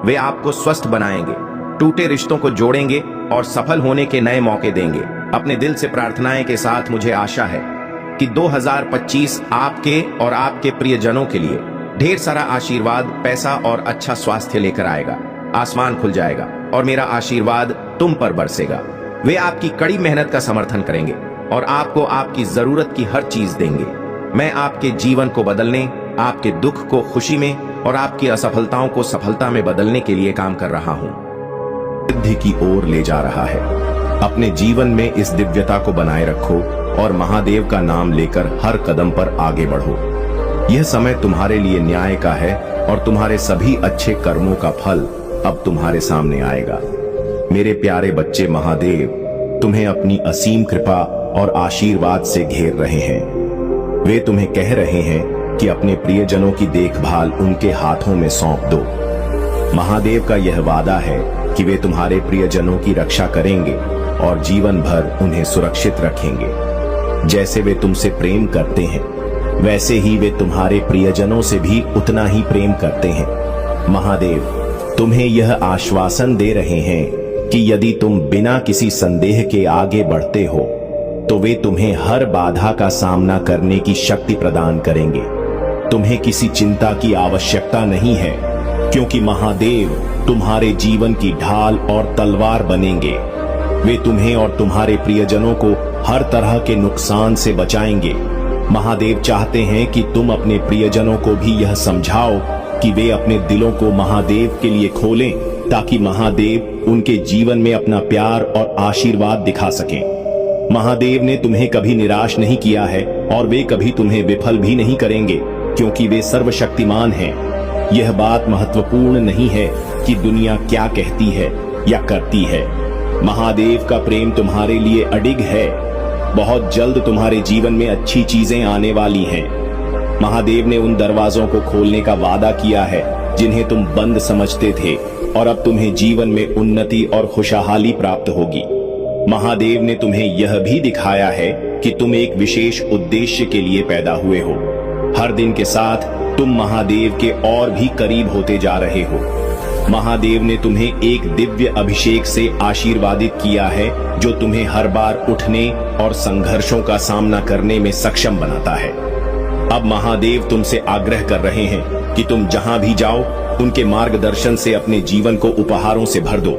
वे आपको स्वस्थ बनाएंगे, टूटे रिश्तों को जोड़ेंगे और सफल होने के नए मौके देंगे। अपने दिल से प्रार्थनाएं के साथ मुझे आशा है कि 2025 आपके और आपके प्रियजनों के लिए ढेर सारा आशीर्वाद, पैसा और अच्छा स्वास्थ्य लेकर आएगा। आसमान खुल जाएगा और मेरा आशीर्वाद तुम पर बरसेगा। वे आपकी कड़ी मेहनत का समर्थन करेंगे और आपको आपकी जरूरत की हर चीज देंगे। मैं आपके जीवन को बदलने, आपके दुख को खुशी में और आपकी असफलताओं को सफलता में बदलने के लिए काम कर रहा हूं। सिद्धि की ओर ले जा रहा है। अपने जीवन में इस दिव्यता को बनाए रखो और महादेव का नाम लेकर हर कदम पर आगे बढ़ो। यह समय तुम्हारे लिए न्याय का है और तुम्हारे सभी अच्छे कर्मों का फल अब तुम्हारे सामने आएगा। मेरे प्यारे बच्चे, महादेव तुम्हें अपनी असीम कृपा और आशीर्वाद से घेर रहे हैं। वे तुम्हें कह रहे हैं कि अपने प्रियजनों की देखभाल उनके हाथों में सौंप दो। महादेव का यह वादा है कि वे तुम्हारे प्रियजनों की रक्षा करेंगे और जीवन भर उन्हें सुरक्षित रखेंगे। जैसे वे तुमसे प्रेम करते हैं, वैसे ही वे तुम्हारे प्रियजनों से भी उतना ही प्रेम करते हैं। महादेव तुम्हें यह आश्वासन दे रहे हैं कि यदि तुम बिना किसी संदेह के आगे बढ़ते हो तो वे तुम्हें हर बाधा का सामना करने की शक्ति प्रदान करेंगे। तुम्हें किसी चिंता की आवश्यकता नहीं है, क्योंकि महादेव तुम्हारे जीवन की ढाल और तलवार बनेंगे। वे तुम्हें और तुम्हारे प्रियजनों को हर तरह के नुकसान से बचाएंगे। महादेव चाहते हैं कि तुम अपने प्रियजनों को भी यह समझाओ कि वे अपने दिलों को महादेव के लिए खोलें, ताकि महादेव उनके जीवन में अपना प्यार और आशीर्वाद दिखा सकें। महादेव ने तुम्हें कभी निराश नहीं किया है और वे कभी तुम्हें विफल भी नहीं करेंगे, क्योंकि वे सर्वशक्तिमान हैं। यह बात महत्वपूर्ण नहीं है कि दुनिया क्या कहती है या करती है। महादेव का प्रेम तुम्हारे लिए अडिग है। बहुत जल्द तुम्हारे जीवन में अच्छी चीजें आने वाली हैं। महादेव ने उन दरवाजों को खोलने का वादा किया है जिन्हें तुम बंद समझते थे, और अब तुम्हें जीवन में उन्नति और खुशहाली प्राप्त होगी। महादेव ने तुम्हें यह भी दिखाया है कि तुम एक विशेष उद्देश्य के लिए पैदा हुए हो। हर दिन के साथ तुम महादेव के और भी करीब होते जा रहे हो। महादेव ने तुम्हें एक दिव्य अभिषेक से आशीर्वादित किया है, जो तुम्हें हर बार उठने और संघर्षों का सामना करने में सक्षम बनाता है। अब महादेव तुमसे आग्रह कर रहे हैं कि तुम जहां भी जाओ, उनके मार्गदर्शन से अपने जीवन को उपहारों से भर दो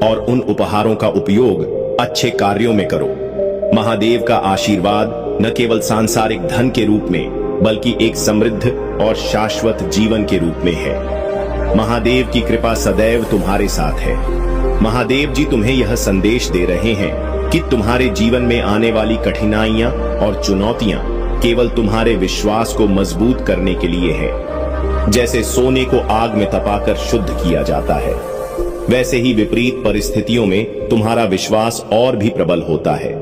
और उन उपहारों का उपयोग अच्छे कार्यों में करो। महादेव का आशीर्वाद न केवल सांसारिक धन के रूप में, बल्कि एक समृद्ध और शाश्वत जीवन के रूप में है। महादेव की कृपा सदैव तुम्हारे साथ है। महादेव जी तुम्हें यह संदेश दे रहे हैं कि तुम्हारे जीवन में आने वाली कठिनाइयां और चुनौतियां केवल तुम्हारे विश्वास को मजबूत करने के लिए है। जैसे सोने को आग में तपाकर शुद्ध किया जाता है, वैसे ही विपरीत परिस्थितियों में तुम्हारा विश्वास और भी प्रबल होता है।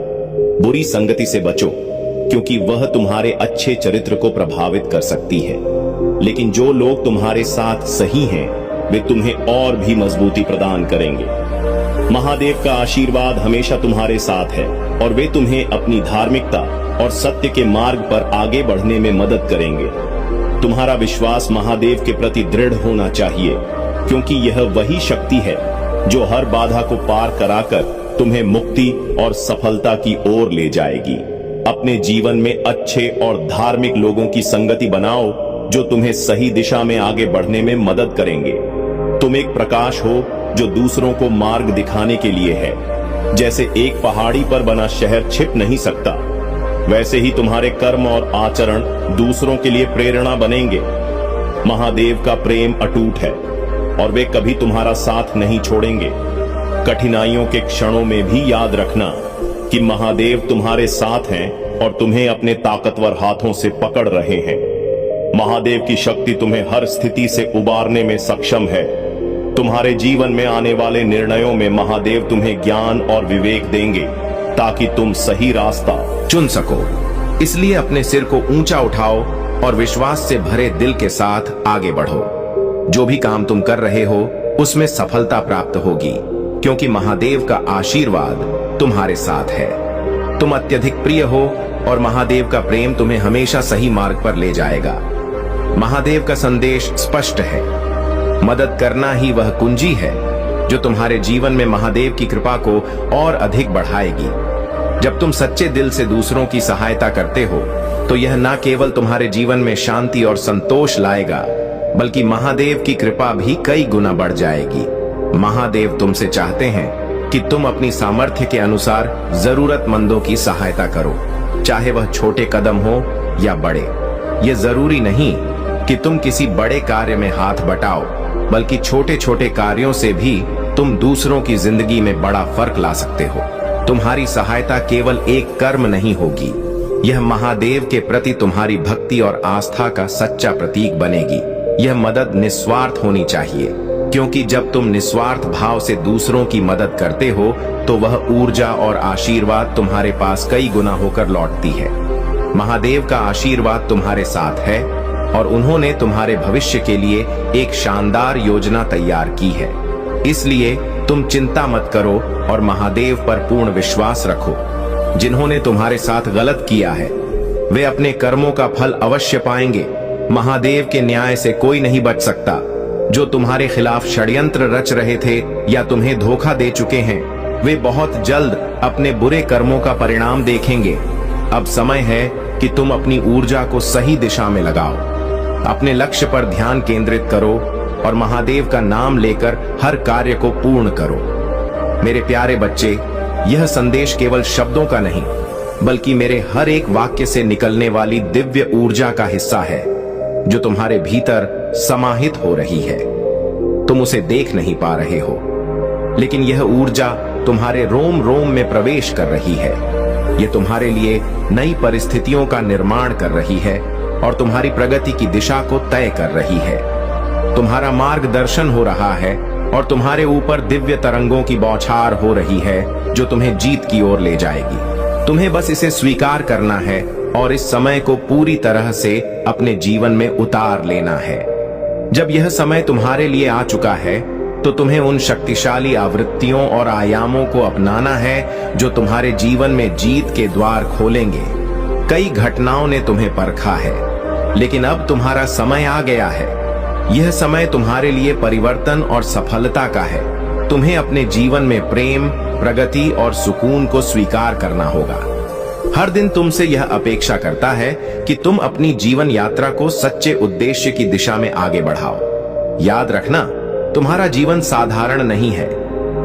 बुरी संगति से बचो, क्योंकि वह तुम्हारे अच्छे चरित्र को प्रभावित कर सकती है। लेकिन जो लोग तुम्हारे साथ सही हैं, वे तुम्हें और भी मजबूती प्रदान करेंगे। महादेव का आशीर्वाद हमेशा तुम्हारे साथ है और वे तुम्हें अपनी धार्मिकता और सत्य के मार्ग पर आगे बढ़ने में मदद करेंगे। तुम्हारा विश्वास महादेव के प्रति दृढ़ होना चाहिए, क्योंकि यह वही शक्ति है जो हर बाधा को पार कराकर तुम्हें मुक्ति और सफलता की ओर ले जाएगी। अपने जीवन में अच्छे और धार्मिक लोगों की संगति बनाओ जो तुम्हें सही दिशा में आगे बढ़ने में मदद करेंगे। तुम एक प्रकाश हो जो दूसरों को मार्ग दिखाने के लिए है। जैसे एक पहाड़ी पर बना शहर छिप नहीं सकता, वैसे ही तुम्हारे कर्म और आचरण दूसरों के लिए प्रेरणा बनेंगे। महादेव का प्रेम अटूट है और वे कभी तुम्हारा साथ नहीं छोड़ेंगे। कठिनाइयों के क्षणों में भी याद रखना कि महादेव तुम्हारे साथ हैं और तुम्हें अपने ताकतवर हाथों से पकड़ रहे हैं। महादेव की शक्ति तुम्हें हर स्थिति से उबारने में सक्षम है। तुम्हारे जीवन में आने वाले निर्णयों में महादेव तुम्हें ज्ञान और विवेक देंगे ताकि तुम सही रास्ता चुन सको। इसलिए अपने सिर को ऊंचा उठाओ और विश्वास से भरे दिल के साथ आगे बढ़ो। जो भी काम तुम कर रहे हो उसमें सफलता प्राप्त होगी, क्योंकि महादेव का आशीर्वाद तुम्हारे साथ है। तुम अत्यधिक प्रिय हो और महादेव का प्रेम तुम्हें हमेशा सही मार्ग पर ले जाएगा। महादेव का संदेश स्पष्ट है, मदद करना ही वह कुंजी है जो तुम्हारे जीवन में महादेव की कृपा को और अधिक बढ़ाएगी। जब तुम सच्चे दिल से दूसरों की सहायता करते हो तो यह न केवल तुम्हारे जीवन में शांति और संतोष लाएगा, बल्कि महादेव की कृपा भी कई गुना बढ़ जाएगी। महादेव तुमसे चाहते हैं कि तुम अपनी सामर्थ्य के अनुसार जरूरतमंदों की सहायता करो, चाहे वह छोटे कदम हो या बड़े। यह जरूरी नहीं कि तुम किसी बड़े कार्य में हाथ बटाओ, बल्कि छोटे छोटे कार्यों से भी तुम दूसरों की जिंदगी में बड़ा फर्क ला सकते हो। तुम्हारी सहायता केवल एक कर्म नहीं होगी, यह महादेव के प्रति तुम्हारी भक्ति और आस्था का सच्चा प्रतीक बनेगी। यह मदद निस्वार्थ होनी चाहिए, क्योंकि जब तुम निस्वार्थ भाव से दूसरों की मदद करते हो तो वह ऊर्जा और आशीर्वाद तुम्हारे पास कई गुना होकर लौटती है। महादेव का आशीर्वाद तुम्हारे साथ है और उन्होंने तुम्हारे भविष्य के लिए एक शानदार योजना तैयार की है। इसलिए तुम चिंता मत करो और महादेव पर पूर्ण विश्वास रखो। जिन्होंने तुम्हारे साथ गलत किया है वे अपने कर्मों का फल अवश्य पाएंगे। महादेव के न्याय से कोई नहीं बच सकता। जो तुम्हारे खिलाफ षड्यंत्र रच रहे थे या तुम्हें धोखा दे चुके हैं, वे बहुत जल्द अपने बुरे कर्मों का परिणाम देखेंगे। अब समय है कि तुम अपनी ऊर्जा को सही दिशा में लगाओ। अपने लक्ष्य पर ध्यान केंद्रित करो और महादेव का नाम लेकर हर कार्य को पूर्ण करो। मेरे प्यारे बच्चे, यह संदेश केवल शब्दों का नहीं, बल्कि मेरे हर एक वाक्य से निकलने वाली दिव्य ऊर्जा का हिस्सा है, जो तुम्हारे भीतर समाहित हो रही है। तुम उसे देख नहीं पा रहे हो, लेकिन यह ऊर्जा तुम्हारे रोम रोम में प्रवेश कर रही है। यह तुम्हारे लिए नई परिस्थितियों का निर्माण कर रही है और तुम्हारी प्रगति की दिशा को तय कर रही है। तुम्हारा मार्गदर्शन हो रहा है और तुम्हारे ऊपर दिव्य तरंगों की बौछार हो रही है, जो तुम्हें जीत की ओर ले जाएगी। तुम्हें बस इसे स्वीकार करना है और इस समय को पूरी तरह से अपने जीवन में उतार लेना है। जब यह समय तुम्हारे लिए आ चुका है तो तुम्हें उन शक्तिशाली आवृत्तियों और आयामों को अपनाना है जो तुम्हारे जीवन में जीत के द्वार खोलेंगे। कई घटनाओं ने तुम्हें परखा है, लेकिन अब तुम्हारा समय आ गया है। यह समय तुम्हारे लिए परिवर्तन और सफलता का है। तुम्हें अपने जीवन में प्रेम, प्रगति और सुकून को स्वीकार करना होगा। हर दिन तुमसे यह अपेक्षा करता है कि तुम अपनी जीवन यात्रा को सच्चे उद्देश्य की दिशा में आगे बढ़ाओ। याद रखना, तुम्हारा जीवन साधारण नहीं है।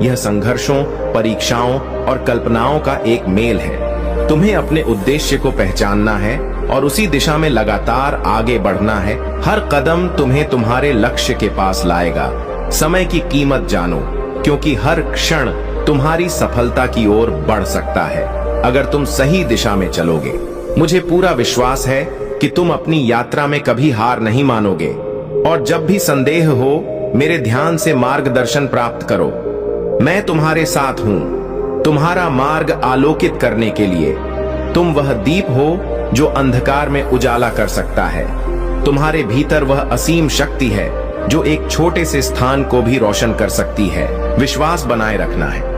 यह संघर्षों, परीक्षाओं और कल्पनाओं का एक मेल है। तुम्हें अपने उद्देश्य को पहचानना है और उसी दिशा में लगातार आगे बढ़ना है। हर कदम तुम्हें तुम्हारे लक्ष्य के पास लाएगा। समय की कीमत जानो, क्योंकि हर क्षण तुम्हारी सफलता की ओर बढ़ सकता है अगर तुम सही दिशा में चलोगे। मुझे पूरा विश्वास है कि तुम अपनी यात्रा में कभी हार नहीं मानोगे और जब भी संदेह हो, मेरे ध्यान से मार्गदर्शन प्राप्त करो। मैं तुम्हारे साथ हूं, तुम्हारा मार्ग आलोकित करने के लिए। तुम वह दीप हो जो अंधकार में उजाला कर सकता है। तुम्हारे भीतर वह असीम शक्ति है जो एक छोटे से स्थान को भी रोशन कर सकती है। विश्वास बनाए रखना है।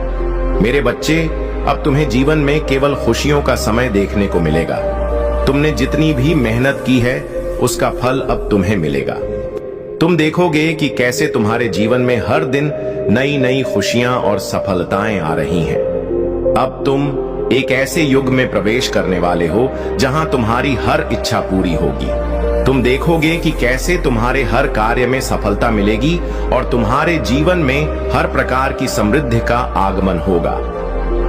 मेरे बच्चे, अब तुम्हें जीवन में केवल खुशियों का समय देखने को मिलेगा। तुमने जितनी भी मेहनत की है उसका फल अब तुम्हें मिलेगा। तुम देखोगे कि कैसे तुम्हारे जीवन में हर दिन नई नई खुशियां और सफलताएं आ रही हैं। अब तुम एक ऐसे युग में प्रवेश करने वाले हो जहां तुम्हारी हर इच्छा पूरी होगी। तुम देखोगे कि कैसे तुम्हारे हर कार्य में सफलता मिलेगी और तुम्हारे जीवन में हर प्रकार की समृद्धि का आगमन होगा।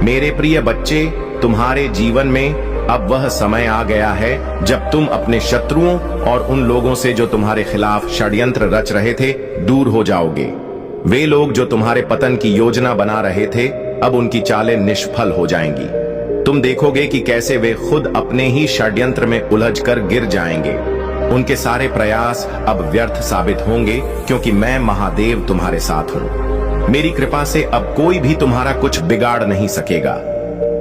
मेरे प्रिय बच्चे, तुम्हारे जीवन में अब वह समय आ गया है जब तुम अपने शत्रुओं और उन लोगों से जो तुम्हारे खिलाफ षड्यंत्र रच रहे थे दूर हो जाओगे। वे लोग जो तुम्हारे पतन की योजना बना रहे थे अब उनकी चालें निष्फल हो जाएंगी। तुम देखोगे कि कैसे वे खुद अपने ही षड्यंत्र में उलझकर गिर जाएंगे। उनके सारे प्रयास अब व्यर्थ साबित होंगे क्योंकि मैं महादेव तुम्हारे साथ हूं। मेरी कृपा से अब कोई भी तुम्हारा कुछ बिगाड़ नहीं सकेगा।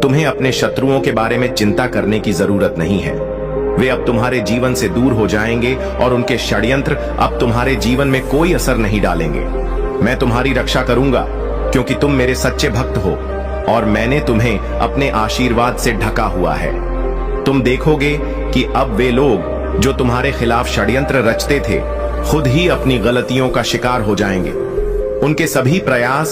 तुम्हें अपने शत्रुओं के बारे में चिंता करने की जरूरत नहीं है। वे अब तुम्हारे जीवन से दूर हो जाएंगे और उनके षड्यंत्र अब तुम्हारे जीवन में कोई असर नहीं डालेंगे। मैं तुम्हारी रक्षा करूंगा क्योंकि तुम मेरे सच्चे भक्त हो और मैंने तुम्हें अपने आशीर्वाद से ढका हुआ है। तुम देखोगे कि अब वे लोग जो तुम्हारे खिलाफ षड्यंत्र रचते थे खुद ही अपनी गलतियों का शिकार हो जाएंगे। उनके सभी प्रयास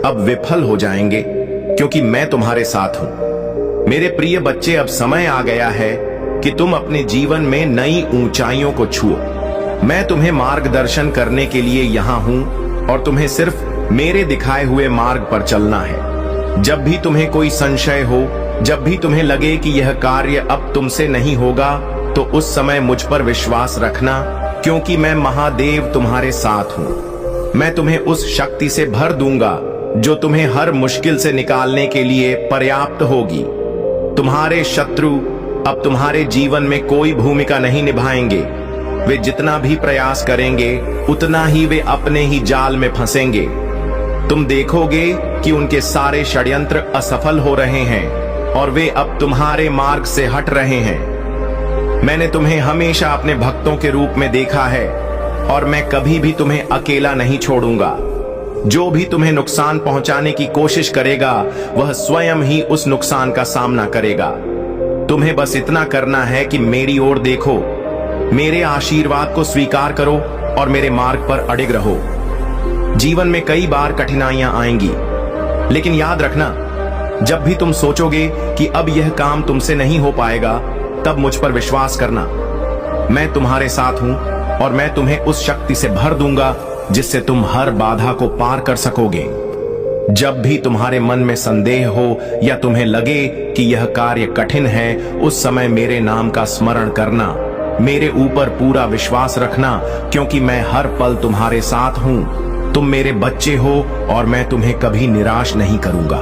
अब विफल हो जाएंगे क्योंकि मैं तुम्हारे साथ हूं। मेरे प्रिय बच्चे, अब समय आ गया है कि तुम अपने जीवन में नई ऊंचाइयों को छुओ। मैं तुम्हें मार्गदर्शन करने के लिए यहां हूं और तुम्हें सिर्फ मेरे दिखाए हुए मार्ग पर चलना है। जब भी तुम्हें कोई संशय हो, जब भी तुम्हें लगे कि यह कार्य अब तुमसे नहीं होगा, तो उस समय मुझ पर विश्वास रखना क्योंकि मैं महादेव तुम्हारे साथ हूं। मैं तुम्हें उस शक्ति से भर दूंगा जो तुम्हें हर मुश्किल से निकालने के लिए पर्याप्त होगी। तुम्हारे शत्रु अब तुम्हारे जीवन में कोई भूमिका नहीं निभाएंगे। वे जितना भी प्रयास करेंगे उतना ही वे अपने ही जाल में फंसेंगे। तुम देखोगे कि उनके सारे षड्यंत्र असफल हो रहे हैं और वे अब तुम्हारे मार्ग से हट रहे हैं। मैंने तुम्हें हमेशा अपने भक्तों के रूप में देखा है और मैं कभी भी तुम्हें अकेला नहीं छोड़ूंगा। जो भी तुम्हें नुकसान पहुंचाने की कोशिश करेगा वह स्वयं ही उस नुकसान का सामना करेगा। तुम्हें बस इतना करना है कि मेरी ओर देखो, मेरे आशीर्वाद को स्वीकार करो और मेरे मार्ग पर अडिग रहो। जीवन में कई बार कठिनाइयां आएंगी, लेकिन याद रखना, जब भी तुम सोचोगे कि अब यह काम तुमसे नहीं हो पाएगा, तब मुझ पर विश्वास करना। मैं तुम्हारे साथ हूं और मैं तुम्हें उस शक्ति से भर दूंगा जिससे तुम हर बाधा को पार कर सकोगे। जब भी तुम्हारे मन में संदेह हो या तुम्हें लगे कि यह कार्य कठिन है, उस समय मेरे नाम का स्मरण करना, मेरे ऊपर पूरा विश्वास रखना क्योंकि मैं हर पल तुम्हारे साथ हूं। तुम मेरे बच्चे हो और मैं तुम्हें कभी निराश नहीं करूंगा।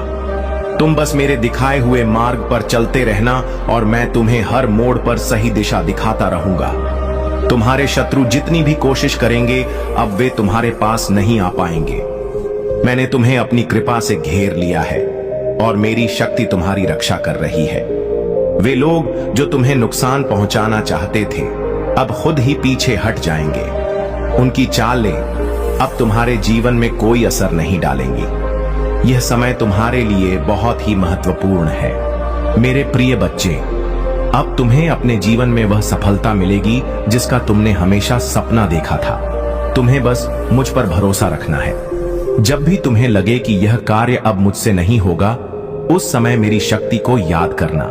तुम बस मेरे दिखाए हुए मार्ग पर चलते रहना और मैं तुम्हें हर मोड़ पर सही दिशा दिखाता रहूंगा। तुम्हारे शत्रु जितनी भी कोशिश करेंगे अब वे तुम्हारे पास नहीं आ पाएंगे। मैंने तुम्हें अपनी कृपा से घेर लिया है और मेरी शक्ति तुम्हारी रक्षा कर रही है। वे लोग जो तुम्हें नुकसान पहुंचाना चाहते थे अब खुद ही पीछे हट जाएंगे। उनकी चालें अब तुम्हारे जीवन में कोई असर नहीं डालेंगी। यह समय तुम्हारे लिए बहुत ही महत्वपूर्ण है। मेरे प्रिय बच्चे, अब तुम्हें अपने जीवन में वह सफलता मिलेगी जिसका तुमने हमेशा सपना देखा था। तुम्हें बस मुझ पर भरोसा रखना है। जब भी तुम्हें लगे कि यह कार्य अब मुझसे नहीं होगा, उस समय मेरी शक्ति को याद करना।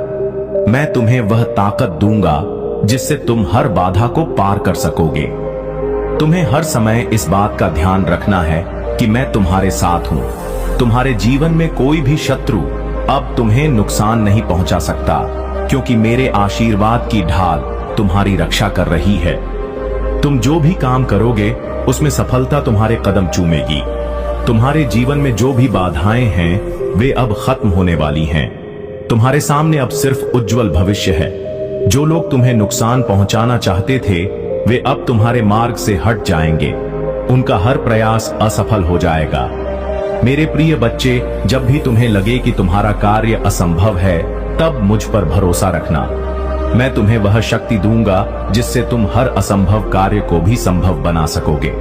मैं तुम्हें वह ताकत दूंगा जिससे तुम हर बाधा को पार कर सकोगे। तुम्हें हर समय इस बात का ध्यान रखना है कि मैं तुम्हारे साथ हूं। तुम्हारे जीवन में कोई भी शत्रु अब तुम्हें नुकसान नहीं पहुंचा सकता क्योंकि मेरे आशीर्वाद की ढाल तुम्हारी रक्षा कर रही है। तुम जो भी काम करोगे उसमें सफलता तुम्हारे कदम चूमेगी। तुम्हारे जीवन में जो भी बाधाएं हैं वे अब खत्म होने वाली हैं। तुम्हारे सामने अब सिर्फ उज्जवल भविष्य है। जो लोग तुम्हें नुकसान पहुंचाना चाहते थे वे अब तुम्हारे मार्ग से हट जाएंगे। उनका हर प्रयास असफल हो जाएगा। मेरे प्रिय बच्चे, जब भी तुम्हें लगे कि तुम्हारा कार्य असंभव है, तब मुझ पर भरोसा रखना। मैं तुम्हें वह शक्ति दूंगा जिससे तुम हर असंभव कार्य को भी संभव बना सकोगे।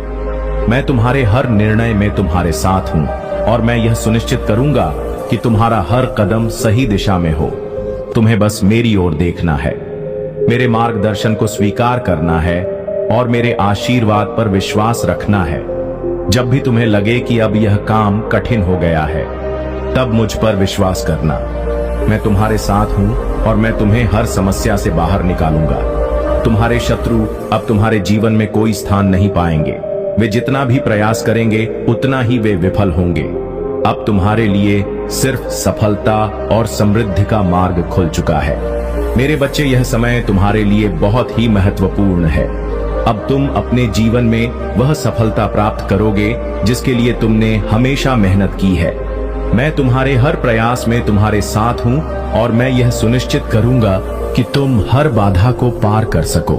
मैं तुम्हारे हर निर्णय में तुम्हारे साथ हूं और मैं यह सुनिश्चित करूंगा कि तुम्हारा हर कदम सही दिशा में हो। तुम्हें बस मेरी ओर देखना है, मेरे मार्गदर्शन को स्वीकार करना है और मेरे आशीर्वाद पर विश्वास रखना है। जब भी तुम्हें लगे कि अब यह काम कठिन हो गया है, तब मुझ पर विश्वास करना। मैं तुम्हारे साथ हूं और मैं तुम्हें हर समस्या से बाहर निकालूंगा। तुम्हारे शत्रु अब तुम्हारे जीवन में कोई स्थान नहीं पाएंगे। वे जितना भी प्रयास करेंगे उतना ही वे विफल होंगे। अब तुम्हारे लिए सिर्फ सफलता और समृद्धि का मार्ग खुल चुका है। मेरे बच्चे, यह समय तुम्हारे लिए बहुत ही महत्वपूर्ण है। अब तुम अपने जीवन में वह सफलता प्राप्त करोगे जिसके लिए तुमने हमेशा मेहनत की है। मैं तुम्हारे हर प्रयास में तुम्हारे साथ हूं और मैं यह सुनिश्चित करूंगा कि तुम हर बाधा को पार कर सको।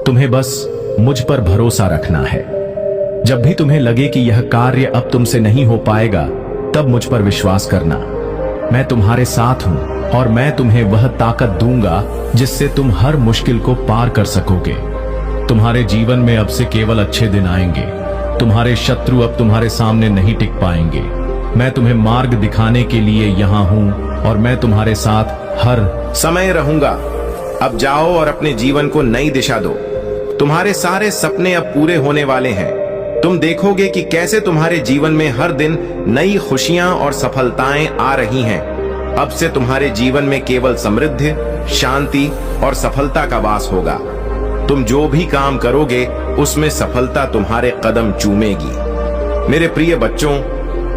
तुम्हें बस मुझ पर भरोसा रखना है। जब भी तुम्हें लगे कि यह कार्य अब तुमसे नहीं हो पाएगा, तब मुझ पर विश्वास करना। मैं तुम्हारे साथ हूं और मैं तुम्हें वह ताकत दूंगा जिससे तुम हर मुश्किल को पार कर सकोगे। तुम्हारे जीवन में अब से केवल अच्छे दिन आएंगे। तुम्हारे शत्रु अब तुम्हारे सामने नहीं टिक पाएंगे। मैं तुम्हें मार्ग दिखाने के लिए यहाँ हूँ और मैं तुम्हारे साथ हर समय रहूंगा। अब जाओ और अपने जीवन को नई दिशा दो। तुम्हारे सारे सपने अब पूरे होने वाले हैं। तुम देखोगे कि कैसे तुम्हारे जीवन में हर दिन नई खुशियां और सफलताएं आ रही हैं। अब से तुम्हारे जीवन में केवल समृद्धि, शांति और सफलता का वास होगा। तुम जो भी काम करोगे उसमें सफलता तुम्हारे कदम चूमेगी। मेरे प्रिय बच्चों,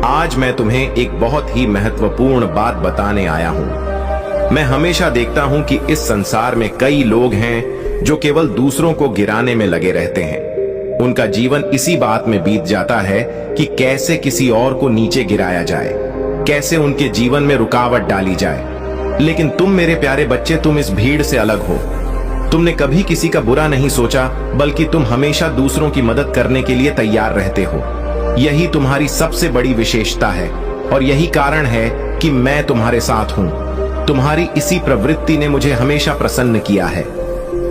आज मैं तुम्हें एक बहुत ही महत्वपूर्ण बात बताने आया हूं। मैं हमेशा देखता हूं कि इस संसार में कई लोग हैं जो केवल दूसरों को गिराने में लगे रहते हैं। उनका जीवन इसी बात में बीत जाता है कि कैसे किसी और को नीचे गिराया जाए, कैसे उनके जीवन में रुकावट डाली जाए। लेकिन तुम मेरे प्यारे बच्चे, तुम इस भीड़ से अलग हो। तुमने कभी किसी का बुरा नहीं सोचा, बल्कि तुम हमेशा दूसरों की मदद करने के लिए तैयार रहते हो। यही तुम्हारी सबसे बड़ी विशेषता है और यही कारण है कि मैं तुम्हारे साथ हूं। तुम्हारी इसी प्रवृत्ति ने मुझे हमेशा प्रसन्न किया है।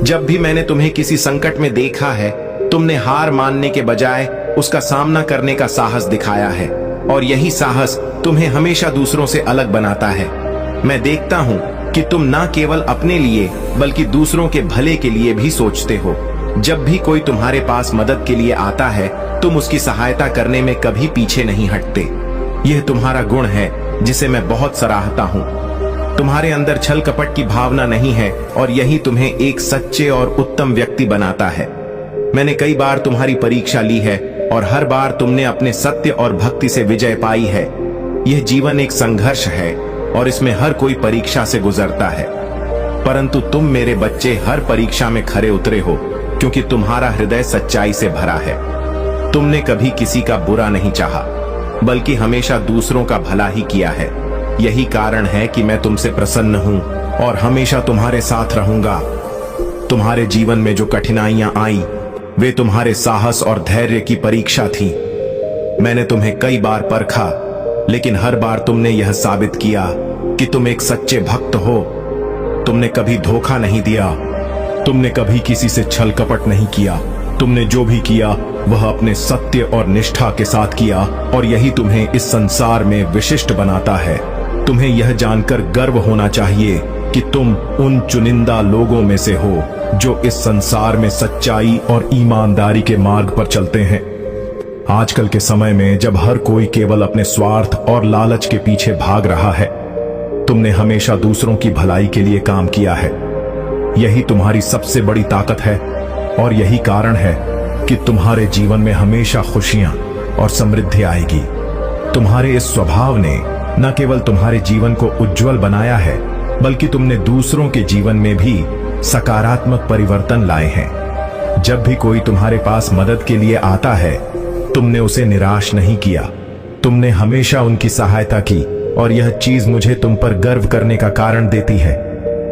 जब भी मैंने तुम्हें किसी संकट में देखा है, तुमने हार मानने के बजाय उसका सामना करने का साहस दिखाया है और यही साहस तुम्हें हमेशा दूसरों से अलग बनाता है। मैं देखता हूं कि तुम न केवल अपने लिए बल्कि दूसरों के भले के लिए भी सोचते हो। जब भी कोई तुम्हारे पास मदद के लिए आता है, तुम उसकी सहायता करने में कभी पीछे नहीं हटते। यह तुम्हारा गुण है जिसे मैं बहुत सराहता हूं। तुम्हारे अंदर छल कपट की भावना नहीं है और यही तुम्हें एक सच्चे और उत्तम व्यक्ति बनाता है। मैंने कई बार तुम्हारी परीक्षा ली है और हर बार तुमने अपने सत्य और भक्ति से विजय पाई है। यह जीवन एक संघर्ष है और इसमें हर कोई परीक्षा से गुजरता है, परंतु तुम मेरे बच्चे हर परीक्षा में खरे उतरे हो क्योंकि तुम्हारा हृदय सच्चाई से भरा है। तुमने कभी किसी का बुरा नहीं चाहा, बल्कि हमेशा दूसरों का भला ही किया है। यही कारण है कि मैं तुमसे प्रसन्न हूं और हमेशा तुम्हारे साथ रहूंगा। तुम्हारे जीवन में जो कठिनाइयां आई, वे तुम्हारे साहस और धैर्य की परीक्षा थी। मैंने तुम्हें कई बार परखा, लेकिन हर बार तुमने यह साबित किया कि तुम एक सच्चे भक्त हो। तुमने कभी धोखा नहीं दिया, तुमने कभी किसी से छल कपट नहीं किया। तुमने जो भी किया वह अपने सत्य और निष्ठा के साथ किया और यही तुम्हें इस संसार में विशिष्ट बनाता है। तुम्हें यह जानकर गर्व होना चाहिए कि तुम उन चुनिंदा लोगों में से हो जो इस संसार में सच्चाई और ईमानदारी के मार्ग पर चलते हैं। आजकल के समय में जब हर कोई केवल अपने स्वार्थ और लालच के पीछे भाग रहा है, तुमने हमेशा दूसरों की भलाई के लिए काम किया है। यही तुम्हारी सबसे बड़ी ताकत है और यही कारण है कि तुम्हारे जीवन में हमेशा खुशियां और समृद्धि आएगी। तुम्हारे इस स्वभाव ने न केवल तुम्हारे जीवन को उज्जवल बनाया है, बल्कि तुमने दूसरों के जीवन में भी सकारात्मक परिवर्तन लाए हैं। जब भी कोई तुम्हारे पास मदद के लिए आता है, तुमने उसे निराश नहीं किया। तुमने हमेशा उनकी सहायता की और यह चीज मुझे तुम पर गर्व करने का कारण देती है।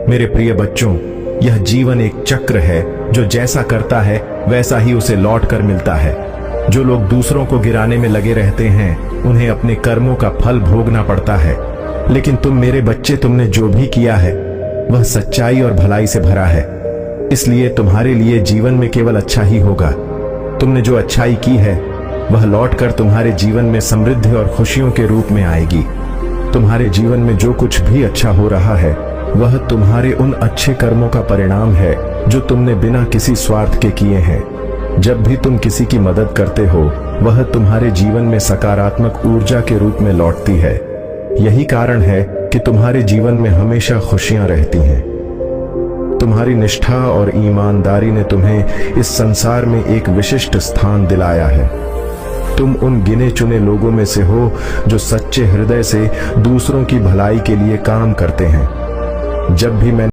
मेरे प्रिय बच्चों, यह जीवन एक चक्र है जो जैसा करता है वैसा ही उसे लौट कर मिलता है। जो लोग दूसरों को गिराने में लगे रहते हैं, उन्हें अपने कर्मों का फल भोगना पड़ता है। लेकिन तुम मेरे बच्चे, तुमने जो भी किया है वह सच्चाई और भलाई से भरा है। इसलिए तुम्हारे लिए जीवन में केवल अच्छा ही होगा। तुमने जो अच्छाई की है वह लौटकर तुम्हारे जीवन में समृद्धि और खुशियों के रूप में आएगी। तुम्हारे जीवन में जो कुछ भी अच्छा हो रहा है वह तुम्हारे उन अच्छे कर्मों का परिणाम है जो तुमने बिना किसी स्वार्थ के किए हैं। जब भी तुम किसी की मदद करते हो वह तुम्हारे जीवन में सकारात्मक ऊर्जा के रूप में लौटती है। यही कारण है कि तुम्हारे जीवन में हमेशा खुशियां रहती हैं। तुम्हारी निष्ठा और ईमानदारी ने तुम्हें इस संसार में एक विशिष्ट स्थान दिलाया है। तुम उन गिने चुने लोगों में से हो जो सच्चे हृदय से दूसरों की भलाई के लिए काम करते हैं। जब भी मैं